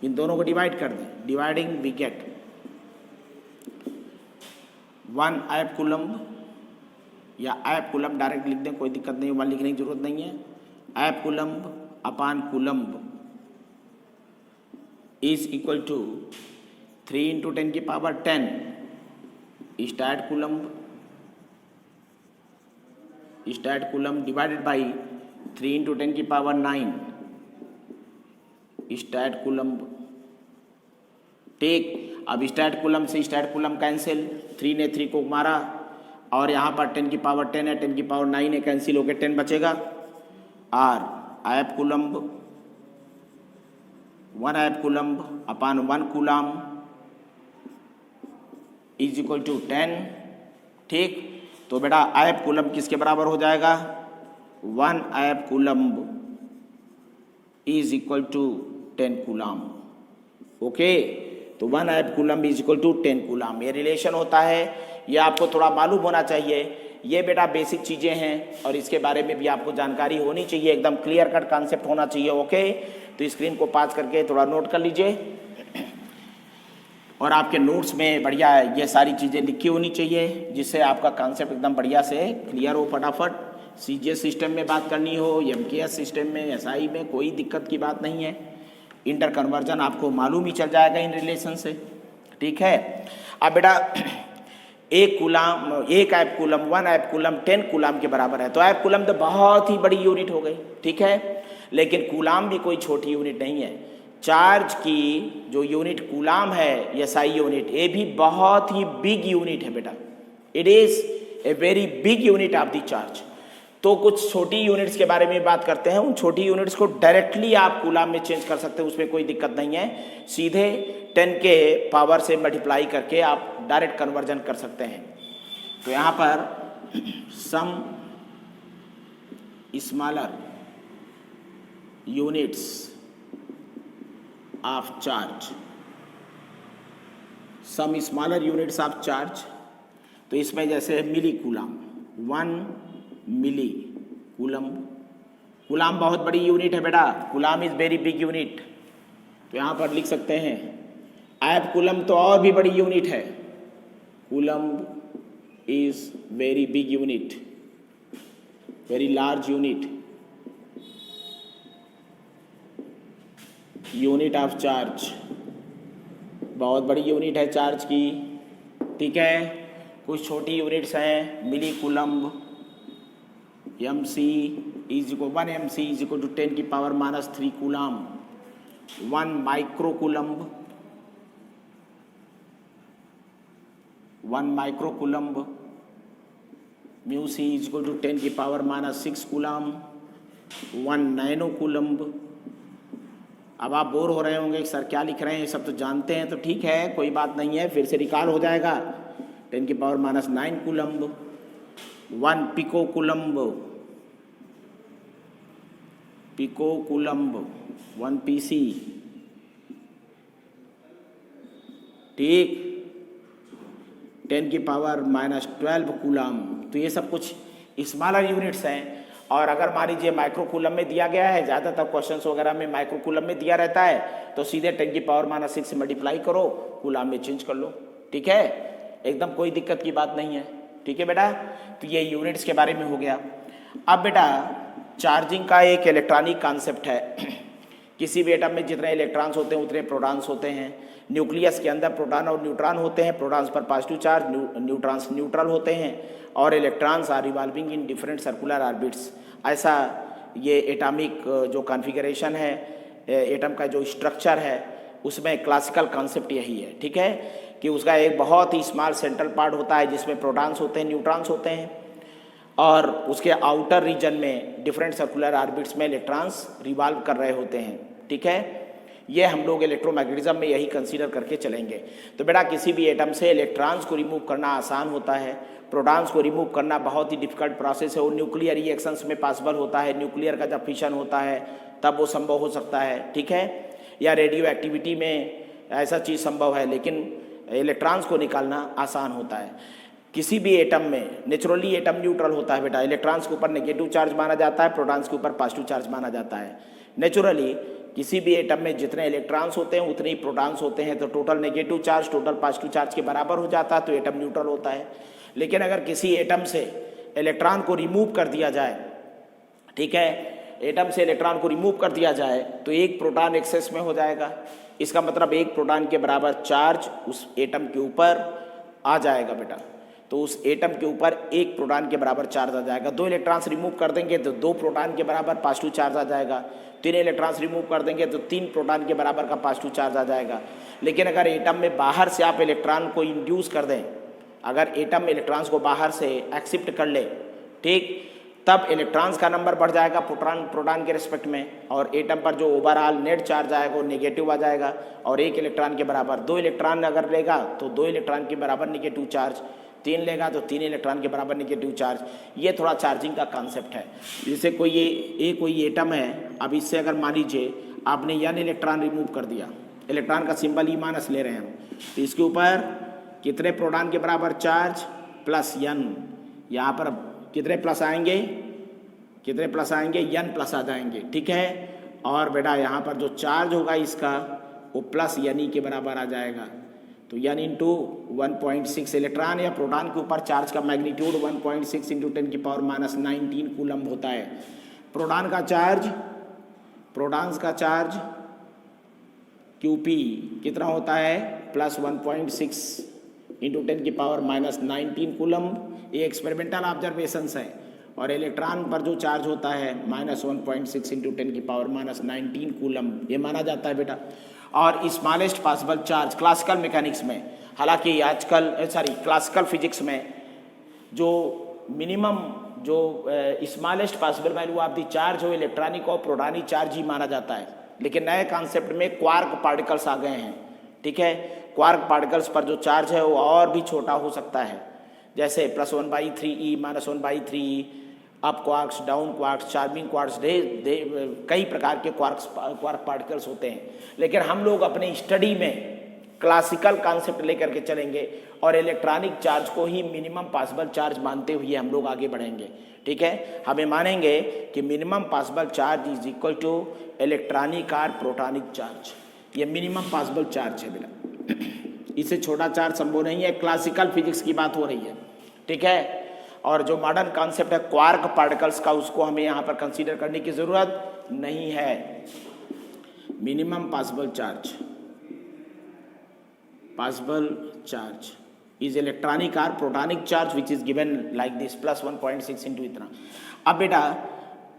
Speaker 1: इन दोनों को डिवाइड कर दें, dividing we get 1 app coulomb, या ऐप कूलम डायरेक्ट लिख दें, कोई दिक्कत नहीं, 1 लिखने की जरूरत नहीं है। Abcoulomb upon coulomb is equal to 3 × 10⁻10 stat coulomb, stat coulomb divided by 3 × 10⁹ stat coulomb. ठीक, अब स्टैट कूलम से स्टैट कूलम कैंसिल, 3 ने 3 को मारा और यहाँ पर 10⁻10 है, 10⁻9 है, कैंसिल होकर 10 बचेगा। और abcoulomb 1 app coulomb upon 1 coulomb is equal to 10। ठीक, तो बेटा ऐप कूलम किसके बराबर हो जाएगा, 1 app coulomb is equal to 10 coulomb. Okay, तो 1 app coulomb is equal to 10 coulomb, ये रिलेशन होता है, ये आपको थोड़ा मालूम होना चाहिए। ये बेटा बेसिक चीज़ें हैं और इसके बारे में भी आपको जानकारी होनी चाहिए, एकदम क्लियर कट कॉन्सेप्ट होना चाहिए। ओके, तो स्क्रीन को पास करके थोड़ा नोट कर लीजिए और आपके नोट्स में बढ़िया ये सारी चीज़ें लिखी होनी चाहिए, जिससे आपका कॉन्सेप्ट एकदम बढ़िया से क्लियर हो फटाफट। सीजीएस सिस्टम में बात करनी हो, एमकेएस सिस्टम में, एसआई में, कोई दिक्कत की बात नहीं है, इंटर कन्वर्जन आपको मालूम ही चल जाएगा इन रिलेशन से। ठीक है, अब बेटा एक app coulomb 1 app coulomb 10 coulomb के बराबर है, तो ऐप कूलम तो बहुत ही बड़ी यूनिट हो गई, ठीक है, लेकिन कूलम भी कोई छोटी यूनिट नहीं है। चार्ज की जो यूनिट कूलम है, एसआई यूनिट, ये भी बहुत ही बिग यूनिट है बेटा, it is a very big unit of the charge. तो कुछ छोटी यूनिट्स के बारे में बात करते हैं, उन छोटी यूनिट्स को डायरेक्टली आप कूलम में चेंज कर सकते हैं, उसमें कोई दिक्कत नहीं है, सीधे 10 के पावर से मल्टीप्लाई करके आप डायरेक्ट कन्वर्जन कर सकते हैं। तो यहाँ पर some smaller units of charge, some smaller units of charge, तो इसमें जैसे milli coulomb, 1 milli coulomb. Coulomb बहुत बड़ी यूनिट है बेटा, coulomb is very big unit, तो यहाँ पर लिख सकते हैं। ऐप कूलम तो और भी बड़ी यूनिट है, coulomb is very big unit, very large unit, unit of charge, बहुत बड़ी यूनिट है चार्ज की। ठीक है, कुछ छोटी यूनिट्स हैं, milli coulomb, M C is equal 1 M C is equal to 10 की power -3 coulomb. 1 micro coulomb, 1 micro coulomb mu C is equal to 10 की पावर -6 कूलाम। 1 nano coulomb. अब आप बोर हो रहे होंगे सर क्या लिख रहे हैं, सब तो जानते हैं, तो ठीक है कोई बात नहीं है, फिर से रिकॉल हो जाएगा। 10 की power -9 coulomb. 1 picocoulomb, picocoulomb 1 PC. ठीक, 10 की पावर -12 कूलम। तो ये सब कुछ स्मॉलर यूनिट्स हैं। और अगर मान लीजिए माइक्रो कूलम में दिया गया है, ज़्यादातर क्वेश्चंस वगैरह में माइक्रो कूलम में दिया रहता है, तो सीधे 10 की पावर -6 से मल्टीप्लाई करो, कूलम में चेंज कर लो। ठीक है, एकदम कोई दिक्कत की बात नहीं है। ठीक है बेटा, तो ये यूनिट्स के बारे में हो गया। अब बेटा चार्जिंग का एक इलेक्ट्रॉनिक कॉन्सेप्ट है। किसी भी एटम में जितने इलेक्ट्रॉन्स होते हैं उतने प्रोटॉन्स होते हैं। न्यूक्लियस के अंदर प्रोटॉन और न्यूट्रॉन होते हैं, प्रोटॉन्स पर पॉजिटिव चार्ज, न्यूट्रॉन्स न्यूट्रल होते हैं, और electrons are revolving in different circular orbits. ऐसा ये एटॉमिक जो कॉन्फ़िगरेशन है, एटम का जो स्ट्रक्चर है, उसमें क्लासिकल कॉन्सेप्ट यही है। ठीक है, कि उसका एक बहुत ही स्मॉल सेंट्रल पार्ट होता है जिसमें प्रोटॉन्स होते हैं, न्यूट्रॉन्स होते हैं, और उसके आउटर रीजन में डिफरेंट सर्कुलर ऑर्बिट्स में इलेक्ट्रॉन्स रिवॉल्व कर रहे होते हैं। ठीक है, ये हम लोग इलेक्ट्रोमैग्नेटिज्म में यही कंसीडर करके चलेंगे। तो बेटा किसी भी एटम से इलेक्ट्रॉन्स को रिमूव करना आसान होता है, प्रोटॉन्स को रिमूव करना बहुत ही डिफिकल्ट प्रोसेस है। वो न्यूक्लियर रिएक्शंस में पॉसिबल होता है, न्यूक्लियर का जब फिशन होता है तब वो संभव हो सकता है। ठीक है, या रेडियो एक्टिविटी में ऐसा चीज़ संभव है, लेकिन इलेक्ट्रॉन्स को निकालना आसान होता है। किसी भी एटम में नेचुरली एटम न्यूट्रल होता है बेटा, इलेक्ट्रॉन्स के ऊपर नेगेटिव चार्ज माना जाता है, प्रोटॉन्स के ऊपर पॉजिटिव चार्ज माना जाता है। नेचुरली किसी भी एटम में जितने इलेक्ट्रॉन्स होते हैं उतने ही प्रोटॉन्स होते हैं, तो total negative charge total positive charge के बराबर हो जाता है, तो एटम न्यूट्रल होता है। लेकिन अगर किसी एटम से इलेक्ट्रॉन को रिमूव कर दिया जाए, ठीक है, एटम से इलेक्ट्रॉन को रिमूव कर दिया जाए तो एक प्रोटॉन एक्सेस में हो जाएगा। इसका मतलब एक प्रोटॉन के बराबर चार्ज उस एटम के ऊपर आ जाएगा बेटा। तो उस एटम के ऊपर एक प्रोटॉन के बराबर चार्ज आ जाएगा। 2 इलेक्ट्रॉन्स रिमूव कर देंगे तो 2 प्रोटॉन के बराबर पॉजिटिव चार्ज आ जाएगा। 3 इलेक्ट्रॉन्स रिमूव कर देंगे तो 3 प्रोटॉन के बराबर का पॉजिटिव चार्ज आ जाएगा। लेकिन अगर एटम में बाहर से आप इलेक्ट्रॉन को इंड्यूस कर दें, अगर एटम में इलेक्ट्रॉन्स को बाहर से एक्सेप्ट कर ले, ठीक, तब इलेक्ट्रॉन्स का नंबर बढ़ जाएगा प्रोटॉन के रिस्पेक्ट में, और एटम पर जो ओवरऑल नेट चार्ज आएगा वो नेगेटिव आ जाएगा, और 1 इलेक्ट्रॉन के बराबर 2 इलेक्ट्रॉन अगर लेगा तो 2 इलेक्ट्रॉन के बराबर नेगेटिव चार्ज, 3 लेगा तो 3 इलेक्ट्रॉन के बराबर नेगेटिव चार्ज। ये थोड़ा चार्जिंग का कॉन्सेप्ट है। जैसे कोई एटम है, अब इससे अगर मान लीजिए आपने n इलेक्ट्रॉन रिमूव कर दिया, इलेक्ट्रॉन का सिंबल E- ले रहे हैं हम, तो इसके ऊपर कितने प्रोटॉन के बराबर चार्ज प्लस n, यहाँ पर कितने प्लस आएंगे, कितने प्लस आएंगे, n प्लस आ जाएंगे। ठीक है, और बेटा यहाँ पर जो चार्ज होगा इसका वो प्लस n के बराबर आ जाएगा। तो n इंटू 1.6 इलेक्ट्रॉन या प्रोटॉन के ऊपर चार्ज का मैग्नीट्यूड 1.6 इंटू 10 की पावर -19 कूलम्ब होता है। प्रोटॉन का चार्ज QP कितना होता है, प्लस 1.6 इंटू 10 की पावर -19 कूलम्ब। ये एक्सपेरिमेंटल ऑब्जर्वेशंस है। और इलेक्ट्रॉन पर जो चार्ज होता है -1.6 इंटू 10 की पावर -19 कूलम्ब, ये माना जाता है बेटा। और smallest possible charge classical mechanics में, हालांकि क्लासिकल फिजिक्स में जो मिनिमम जो smallest possible value of the charge हो इलेक्ट्रॉनिक और प्रोटॉनिक चार्ज ही माना जाता है। लेकिन नए कॉन्सेप्ट में क्वार्क पार्टिकल्स आ गए हैं। ठीक है, क्वार्क पार्टिकल्स पर जो चार्ज है वो और भी छोटा हो सकता है, जैसे +1/3e -1/3e, up quarks, down quarks, charming quarks, कई प्रकार के क्वार्क पार्टिकल्स होते हैं। लेकिन हम लोग अपने स्टडी में क्लासिकल कॉन्सेप्ट लेकर के चलेंगे और इलेक्ट्रॉनिक चार्ज को ही मिनिमम पॉसिबल चार्ज मानते हुए हम लोग आगे बढ़ेंगे। ठीक है, हमें मानेंगे कि minimum possible charge is equal to electronic और प्रोटॉनिक चार्ज। ये मिनिमम पॉसिबल चार्ज है बेटा, इससे छोटा चार्ज संभव नहीं है। क्लासिकल फिजिक्स की बात हो रही है। ठीक है, और जो मॉडर्न कॉन्सेप्ट है क्वार्क पार्टिकल्स का, उसको हमें यहाँ पर कंसीडर करने की जरूरत नहीं है। Minimum possible charge is electronic और protonic charge which is given like this plus 1.6 into इतना। अब बेटा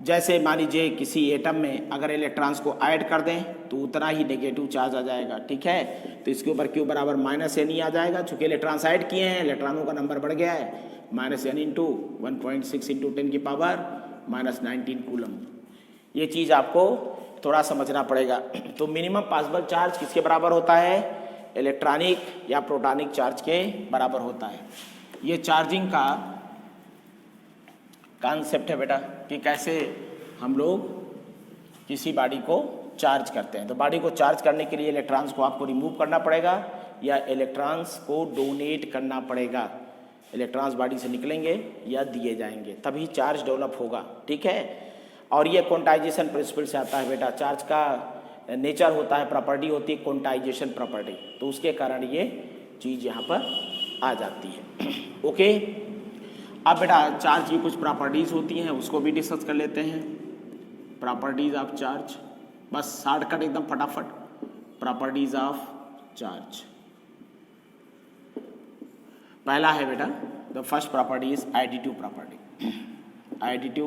Speaker 1: जैसे मान लीजिए किसी एटम में अगर इलेक्ट्रॉन्स को ऐड कर दें तो उतना ही नेगेटिव चार्ज आ जाएगा। ठीक है, तो इसके ऊपर Q बराबर -n आ जाएगा। चूंकि इलेक्ट्रॉन्स ऐड किए हैं, इलेक्ट्रॉनों का नंबर बढ़ गया है, -n इंटू 1.6 इंटू 10 की पावर -19 कूलम। ये चीज़ आपको थोड़ा समझना पड़ेगा। तो मिनिमम पॉसिबल चार्ज किसके बराबर होता है? इलेक्ट्रॉनिक या प्रोटॉनिक चार्ज के बराबर होता है। ये चार्जिंग का कॉन्सेप्ट है बेटा कि कैसे हम लोग किसी बॉडी को चार्ज करते हैं। तो बॉडी को चार्ज करने के लिए इलेक्ट्रॉन्स को आपको रिमूव करना पड़ेगा या इलेक्ट्रॉन्स को डोनेट करना पड़ेगा। इलेक्ट्रॉन्स बॉडी से निकलेंगे या दिए जाएंगे, तभी चार्ज डेवलप होगा। ठीक है, और ये क्वांटाइजेशन प्रिंसिपल से आता है बेटा। चार्ज का नेचर होता है, प्रॉपर्टी होती है क्वांटाइजेशन प्रॉपर्टी, तो उसके कारण ये चीज़ यहाँ पर आ जाती है। ओके, अब बेटा चार्ज की कुछ प्रॉपर्टीज़ होती हैं, उसको भी डिस्कस कर लेते हैं। प्रॉपर्टीज़ ऑफ चार्ज, बस शॉर्टकट एकदम फटाफट। प्रॉपर्टीज़ ऑफ चार्ज, पहला है बेटा the first property is additive property. Additive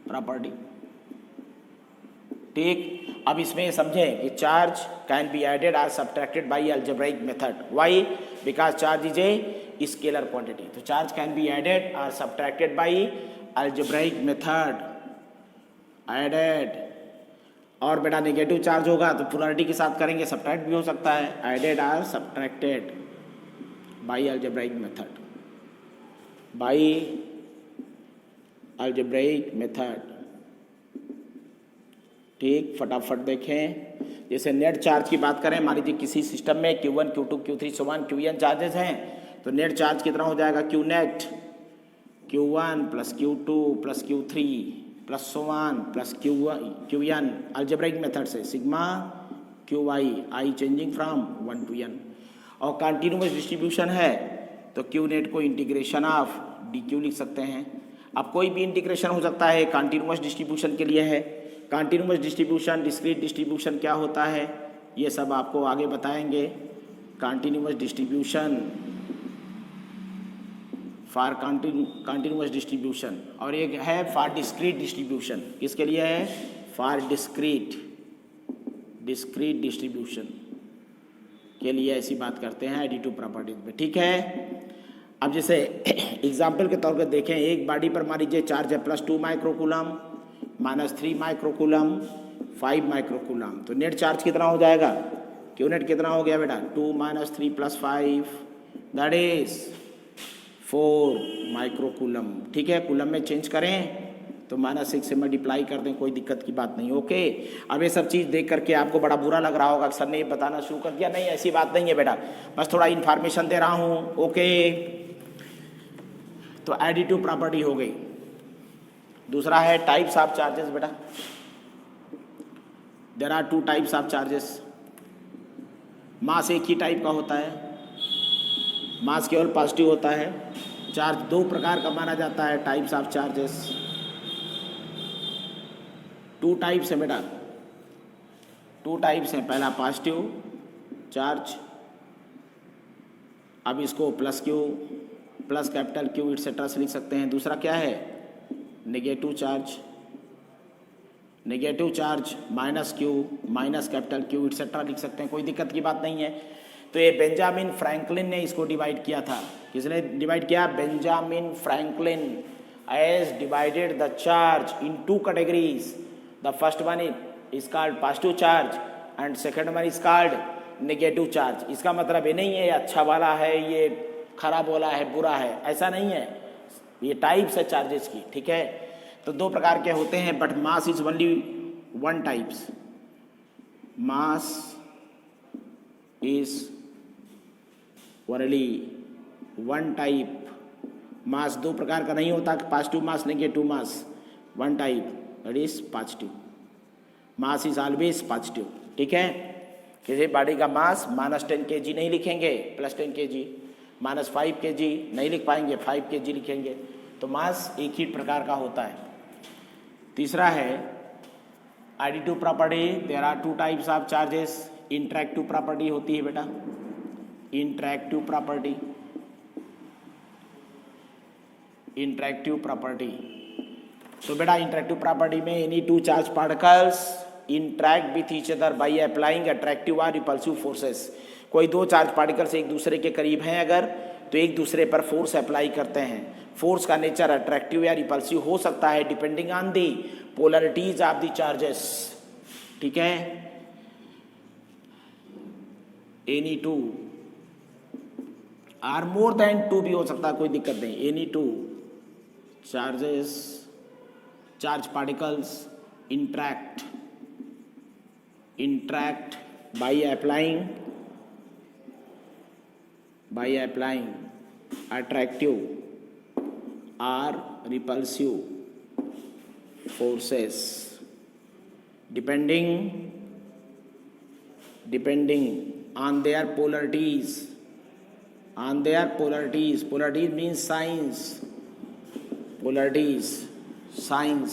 Speaker 1: property, ठीक। अब इसमें समझें कि चार्ज कैन बी एडेड और subtracted by algebraic method. Why? Because charge is a scalar quantity. तो चार्ज कैन बी एडेड और subtracted by algebraic method. Added, और बेटा नेगेटिव चार्ज होगा तो पोलैरिटी के साथ करेंगे, सब्ट्रैक्ट भी हो सकता है। एडेड और subtracted by algebraic method, by algebraic method. ठीक, फटाफट देखें। जैसे नेट चार्ज की बात करें, मान लीजिए किसी सिस्टम में Q1, Q2, Q3, so on Qn charges हैं, तो नेट चार्ज कितना हो जाएगा? Q net Q1 plus Q2 plus Q3 plus so on plus Qn algebraic method से sigma Qi, i changing from 1 to n। और continuous distribution है तो Q net को इंटीग्रेशन ऑफ dq लिख सकते हैं। अब कोई भी इंटीग्रेशन हो सकता है, कंटिन्यूअस डिस्ट्रीब्यूशन के लिए है। कंटिन्यूअस डिस्ट्रीब्यूशन, डिस्क्रीट डिस्ट्रीब्यूशन क्या होता है, ये सब आपको आगे बताएंगे। Continuous distribution for continuous distribution, और एक है फॉर डिस्क्रीट डिस्ट्रीब्यूशन। किसके लिए है? फॉर डिस्क्रीट डिस्ट्रीब्यूशन के लिए ऐसी बात करते हैं एडिटिव प्रॉपर्टीज में। ठीक है, अब जैसे एग्जाम्पल के तौर पर देखें, एक बॉडी पर मान लीजिए चार्ज है +2 माइक्रोकूलम, -3 माइक्रोकूलम, 5 माइक्रोकूलम। तो नेट चार्ज कितना हो जाएगा? Q नेट कितना हो गया बेटा? 2 - 3 + 5 दैट इज 4 माइक्रोकूलम। ठीक है, कूलम में चेंज करें तो -6 से मल्टीप्लाई कर दें, कोई दिक्कत की बात नहीं। ओके, अब ये सब चीज़ देख करके आपको बड़ा बुरा लग रहा होगा, सर ने ये बताना शुरू कर दिया। नहीं, ऐसी बात नहीं है बेटा, बस थोड़ा इन्फॉर्मेशन दे रहा हूँ। ओके, तो एडिटिव प्रॉपर्टी हो गई। दूसरा है टाइप्स ऑफ चार्जेस बेटा। There are 2 types of charges. Mass एक ही टाइप का होता है, मास केवल पॉजिटिव होता है। चार्ज 2 प्रकार का माना जाता है, टाइप्स ऑफ चार्जेस। 2 टाइप्स है बेटा, 2 टाइप्स हैं। पहला पॉजिटिव चार्ज, अब इसको +Q, plus capital Q etcetera से लिख सकते हैं। दूसरा क्या है? Negative charge. Negative charge -Q, minus capital Q etcetera लिख सकते हैं, कोई दिक्कत की बात नहीं है। तो ये बेंजामिन फ्रैंकलिन ने इसको डिवाइड किया था। किसने डिवाइड किया? Benjamin Franklin has divided the charge in 2 categories. The first one is called positive charge and second one is called negative charge. इसका मतलब ये नहीं है अच्छा वाला है, ये खराब वाला है, बुरा है, ऐसा नहीं है। ये टाइप्स है चार्जेस की। ठीक है, तो 2 प्रकार के होते हैं, but mass is only 1 types. Mass is only one type. मास दो प्रकार का नहीं होता, positive mass negative mass, one type, that is positive. Mass is always positive. ठीक है. किसी बॉडी का मास -10 kg नहीं लिखेंगे, +10 kg, -5 kg नहीं लिख पाएंगे, 5 kg लिखेंगे. तो मास एक ही प्रकार का होता है. तीसरा है additive property. There are two types of charges. Interactive property होती है बेटा, इंटरैक्टिव प्रॉपर्टी, इंटरैक्टिव प्रॉपर्टी. तो बेटा इंटरैक्टिव प्रॉपर्टी में any two charge particles interact with each other by applying attractive और रिपल्सिव फोर्सेस. कोई दो चार्ज पार्टिकल्स एक दूसरे के करीब हैं अगर, तो एक दूसरे पर फोर्स अप्लाई करते हैं. फोर्स का नेचर अट्रैक्टिव या रिपल्सिव हो सकता है depending on the polarities of the charges. ठीक है. Any two or more than two भी हो सकता है, कोई दिक्कत नहीं. Any two charges, charge particles interact by applying attractive or repulsive forces depending on their polarities. Polarities means signs.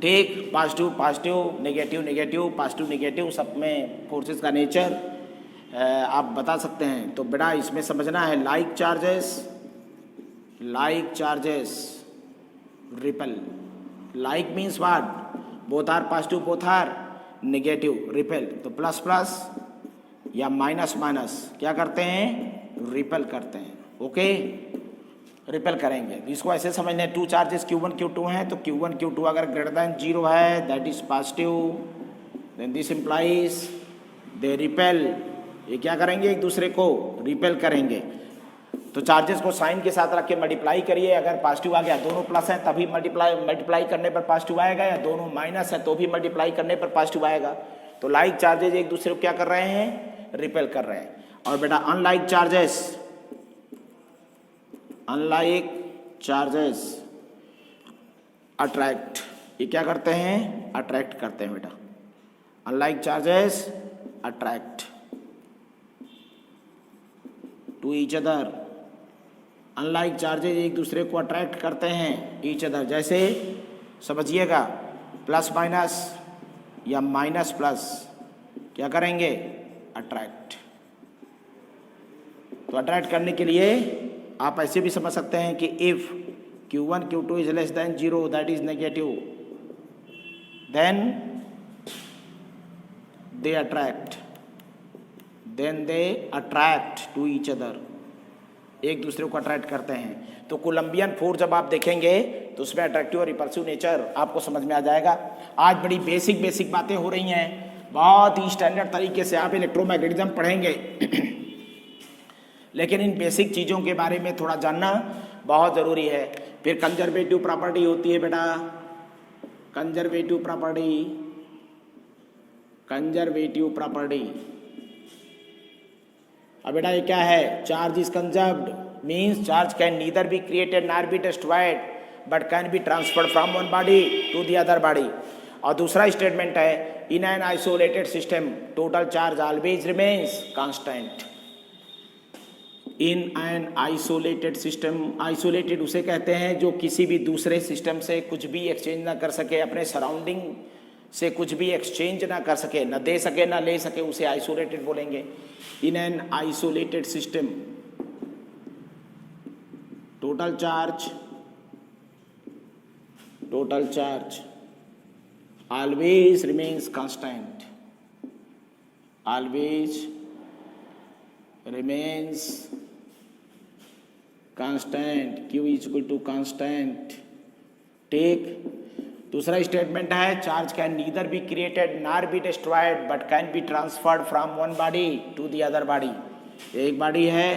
Speaker 1: ठीक. Positive positive, negative negative, positive negative, सब में फोर्सेस का नेचर आप बता सकते हैं. तो बेटा इसमें समझना है like charges repel. Like means what? Both are positive, both are negative, repel. तो प्लस प्लस या माइनस माइनस क्या करते हैं? रिपेल करते हैं. ओके, रिपेल करेंगे. इसको ऐसे समझना है, टू चार्जेस Q1 Q2 हैं, तो Q1 Q2 अगर ग्रेटर देन 0 है that is positive, then this implies they repel. ये क्या करेंगे? एक दूसरे को रिपेल करेंगे. तो चार्जेस को साइन के साथ रख के मल्टीप्लाई करिए. अगर पॉजिटिव आ गया, दोनों प्लस हैं तभी मल्टीप्लाई करने पर पॉजिटिव आएगा, या दोनों माइनस है तो भी मल्टीप्लाई करने पर पॉजिटिव आएगा. तो लाइक चार्जेस एक दूसरे को क्या कर रहे हैं? रिपेल कर रहे हैं. और बेटा अनलाइक चार्जेस अट्रैक्ट. ये क्या करते हैं? अट्रैक्ट करते हैं बेटा. Unlike charges attract to each other. Unlike charges एक दूसरे को अट्रैक्ट करते हैं ईच अदर. जैसे समझिएगा, प्लस माइनस या माइनस प्लस क्या करेंगे? अट्रैक्ट. तो अट्रैक्ट करने के लिए आप ऐसे भी समझ सकते हैं कि if Q1 Q2 is less than 0 that is negative, then they attract to each other. एक दूसरे को अट्रैक्ट करते हैं. तो कोलंबियन फोर्स जब आप देखेंगे तो उसमें अट्रैक्टिव और रिपल्सिव नेचर आपको समझ में आ जाएगा. आज बड़ी बेसिक बातें हो रही हैं, बहुत ही स्टैंडर्ड तरीके से आप इलेक्ट्रोमैग्नेटिज्म पढ़ेंगे. लेकिन इन बेसिक चीज़ों के बारे में थोड़ा जानना बहुत ज़रूरी है. फिर कंजर्वेटिव प्रॉपर्टी होती है बेटा, कंजर्वेटिव प्रॉपर्टी. अब बेटा ये क्या है? Charge is conserved means charge can neither be created nor be destroyed but can be transferred from one body to the other body. और दूसरा स्टेटमेंट है, in an isolated system total charge always remains constant. In an isolated system, isolated उसे कहते हैं जो किसी भी दूसरे सिस्टम से कुछ भी एक्सचेंज ना कर सके, अपने सराउंडिंग से कुछ भी एक्सचेंज ना कर सके, ना दे सके ना ले सके, उसे आइसोलेटेड बोलेंगे. इन an isolated system total charge always remains constant, always remains constant. Q is equal to constant. ठीक. दूसरा स्टेटमेंट है, charge can neither be created nor be destroyed but can be transferred from one body to the other body. एक body है,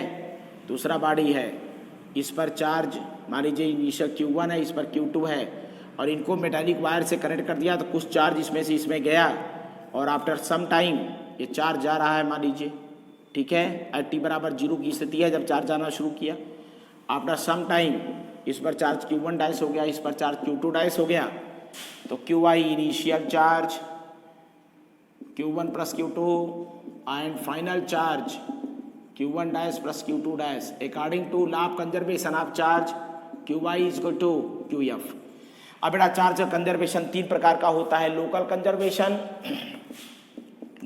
Speaker 1: दूसरा body है, इस पर charge मान लीजिए इनिशियल Q1 है, इस पर Q2 है, और इनको मेटालिक वायर से कनेक्ट कर दिया तो कुछ चार्ज इसमें से इसमें गया, और आफ्टर सम टाइम ये चार्ज जा रहा है मान लीजिए, ठीक है, एट टी बराबर 0 की स्थिति है जब चार्ज जाना शुरू किया। आफ्टर सम टाइम इस पर चार्ज Q1 डैश हो गया, इस पर चार्ज Q2 डैश हो गया, तो Qi initial charge, Q1 plus Q2 and final charge Q1 dash plus Q2 dash according to law of conservation of charge Qi is equal to Qf। अब बेटा charge conservation 3 प्रकार का होता है। Local conservation,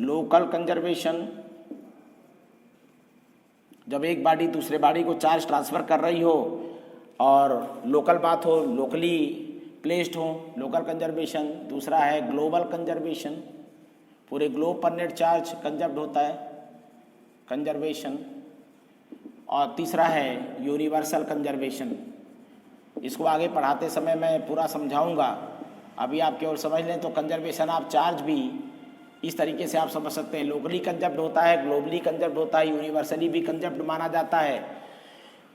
Speaker 1: local conservation जब एक body दूसरे body को चार्ज ट्रांसफर कर रही हो और लोकल बात हो, लोकली प्लेस्ड हो, लोकल कंजर्वेशन। दूसरा है ग्लोबल कंजर्वेशन, पूरे ग्लोब पर नेट चार्ज कंजर्व्ड होता है, कंजर्वेशन। और तीसरा है यूनिवर्सल कंजर्वेशन। इसको आगे पढ़ाते समय मैं पूरा समझाऊंगा, अभी आप केवल समझ लें तो कंजर्वेशन ऑफ चार्ज भी इस तरीके से आप समझ सकते हैं। लोकली कंजर्व्ड होता है, ग्लोबली कंजर्व्ड होता है, यूनिवर्सली भी कंजर्व्ड माना जाता है।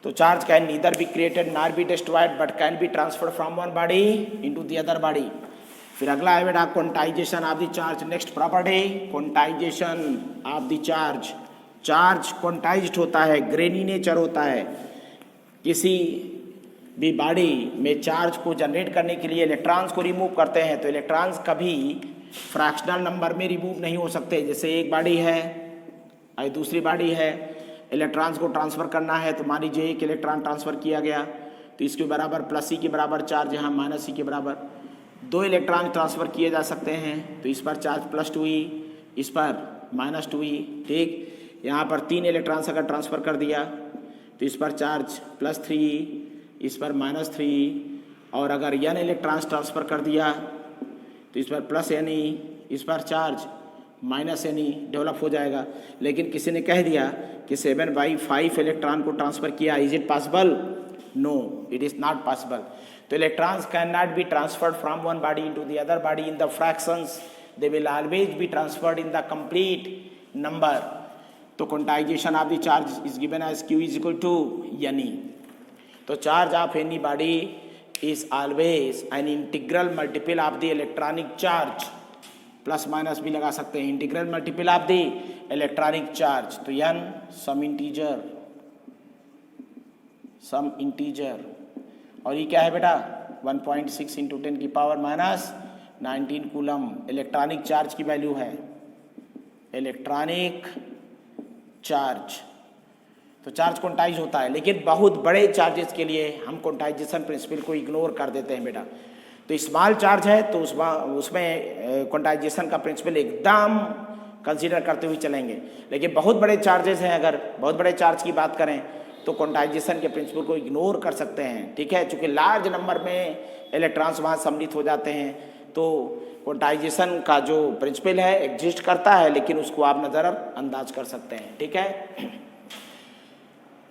Speaker 1: तो charge can neither be created nor be destroyed but can be transferred from one body into the other body. फिर अगला है बेटा quantization of the charge. Next property quantization of the charge. Charge quantized होता है, granny nature होता है। किसी भी बॉडी में चार्ज को जनरेट करने के लिए इलेक्ट्रॉन्स को रिमूव करते हैं, तो इलेक्ट्रॉन्स कभी फ्रैक्शनल नंबर में रिमूव नहीं हो सकते। जैसे एक बॉडी है और दूसरी बॉडी है, इलेक्ट्रॉन्स को ट्रांसफ़र करना है, तो मान लीजिए एक इलेक्ट्रॉन ट्रांसफ़र किया गया तो इसके बराबर प्लस ई के बराबर चार्ज, यहाँ माइनस ई के बराबर 2 इलेक्ट्रॉन ट्रांसफ़र किए जा सकते हैं। तो इस पर चार्ज प्लस 2e, इस पर माइनस 2e, ठीक। यहाँ पर 3 इलेक्ट्रॉन्स अगर ट्रांसफ़र कर दिया तो इस पर चार्ज प्लस 3e, इस पर माइनस 3e, और अगर n इलेक्ट्रॉन्स ट्रांसफ़र कर दिया तो इस पर प्लस ne, इस पर चार्ज माइनस ne डेवलप हो जाएगा। लेकिन किसी ने कह दिया कि 7/5 इलेक्ट्रॉन को ट्रांसफ़र किया, is it possible? No, it is not possible. तो electrons can not be transferred from one body into the other body in the fractions, they will always be transferred in the complete number. तो quantization of the charge is given as Q is equal to ne। तो charge of any body is always an integral multiple of the electronic charge, plus minus भी लगा सकते हैं, integral multiple of the electronic charge. तो n some integer, और ये क्या है बेटा 1.6 इंटू 10 की power minus 19 coulomb electronic charge की वैल्यू है, इलेक्ट्रॉनिक चार्ज। तो चार्ज क्वांटाइज होता है, लेकिन बहुत बड़े चार्जेस के लिए हम क्वांटाइजेशन प्रिंसिपल को इग्नोर कर देते हैं बेटा। तो स्मॉल चार्ज है तो उसमें क्वांटाइजेशन का प्रिंसिपल एकदम कंसीडर करते हुए चलेंगे। लेकिन बहुत बड़े चार्जेस हैं, अगर बहुत बड़े चार्ज की बात करें तो क्वांटाइजेशन के प्रिंसिपल को इग्नोर कर सकते हैं, ठीक है। चूँकि लार्ज नंबर में इलेक्ट्रॉन्स वहाँ सम्मिलित हो जाते हैं, तो क्वांटाइजेशन का जो प्रिंसिपल है एग्जिस्ट करता है, लेकिन उसको आप नज़रअंदाज कर सकते हैं, ठीक है।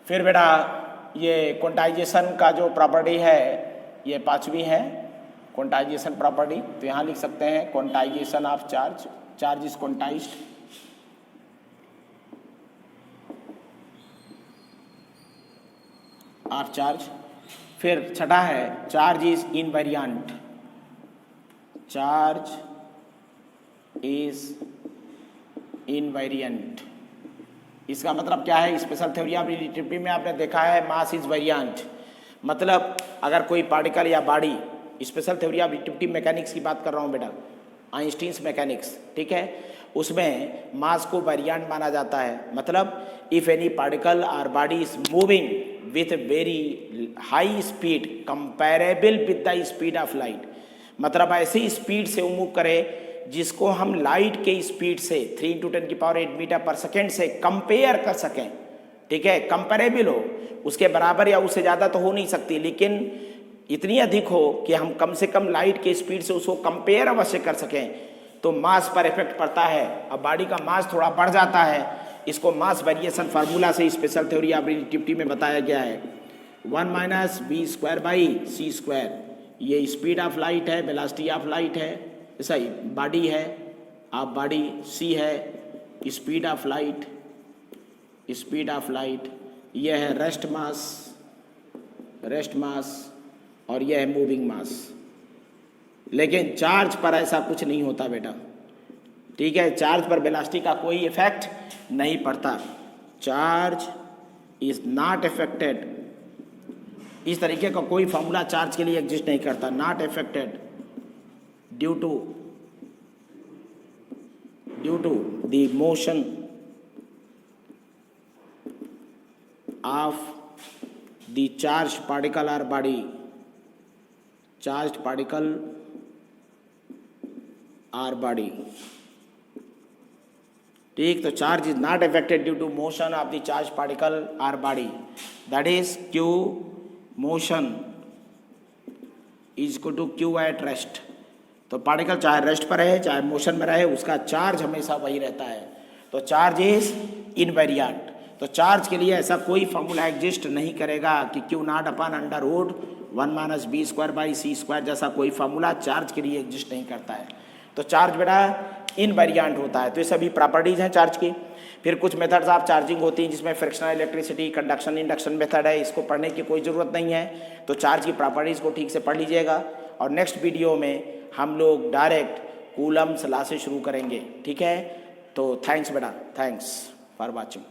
Speaker 1: फिर बेटा ये क्वांटाइजेशन का जो प्रॉपर्टी है ये 5वीं है, क्वांटाइजेशन प्रॉपर्टी। तो यहाँ लिख सकते हैं quantization of charge, charge is quantized. Of charge. फिर छठा है charge is invariant, charge is invariant. इसका मतलब क्या है? स्पेशल थ्योरी ऑफ रिलेटिविटी में आपने देखा है मास इज वेरिएंट, मतलब अगर कोई पार्टिकल या body, special theory of relativity mechanics की बात कर रहा हूँ बेटा, आइंस्टीन्स मैकेनिक्स, ठीक है, उसमें मास को वेरिएंट माना जाता है। मतलब इफ एनी पार्टिकल और body is moving with very high speed comparable with the speed of light, मतलब ऐसी स्पीड से मूव करे जिसको हम लाइट के स्पीड से 3 × 10⁸ मीटर पर सेकेंड से कंपेयर कर सकें, ठीक है, कंपेरेबल हो, उसके बराबर या उससे ज़्यादा तो हो नहीं सकती, लेकिन इतनी अधिक हो कि हम कम से कम लाइट के स्पीड से उसको कंपेयर अवश्य कर सकें, तो मास पर इफेक्ट पड़ता है। अब बॉडी का मास थोड़ा बढ़ जाता है, इसको मास वेरिएशन फार्मूला से स्पेशल थ्योरी ऑफ रिलेटिविटी में बताया गया है, 1 - v²/c²। ये स्पीड ऑफ लाइट है, वेलोसिटी ऑफ लाइट है, सही बॉडी है, आप बॉडी c है, speed of light, speed of light, यह है रेस्ट मास, और यह है मूविंग मास। लेकिन चार्ज पर ऐसा कुछ नहीं होता बेटा, ठीक है, चार्ज पर वेलोसिटी का कोई इफेक्ट नहीं पड़ता। चार्ज इज नॉट अफेक्टेड, इस तरीके का कोई फॉर्मूला चार्ज के लिए एग्जिस्ट नहीं करता। Not affected due to the motion of the charge particle और बॉडी, चार्ज पार्टिकल और बॉडी। ठीक, तो charge is not affected due to motion of the charge particle और body, that is Q motion is equal to Q at rest. तो particle चाहे rest पर रहे चाहे मोशन में रहे, उसका चार्ज हमेशा वही रहता है। तो चार्ज इज इनवेरिएंट। तो चार्ज के लिए ऐसा कोई फॉर्मूला एग्जिस्ट नहीं करेगा कि Q not upon under root 1 minus B square by C square, जैसा कोई फॉर्मूला चार्ज के लिए एग्जिस्ट नहीं करता है। तो चार्ज बेटा इनवेरिएंट होता है। तो ये सभी प्रॉपर्टीज़ हैं चार्ज की। फिर कुछ मेथड्स ऑफ चार्जिंग होती हैं जिसमें frictional electricity, conduction, induction method है। इसको पढ़ने की कोई ज़रूरत नहीं है। तो चार्ज की प्रॉपर्टीज़ को ठीक से पढ़ लीजिएगा और नेक्स्ट वीडियो में हम लोग डायरेक्ट कूलम्स लॉ से शुरू करेंगे। ठीक है, तो थैंक्स बेटा, थैंक्स फॉर वॉचिंग।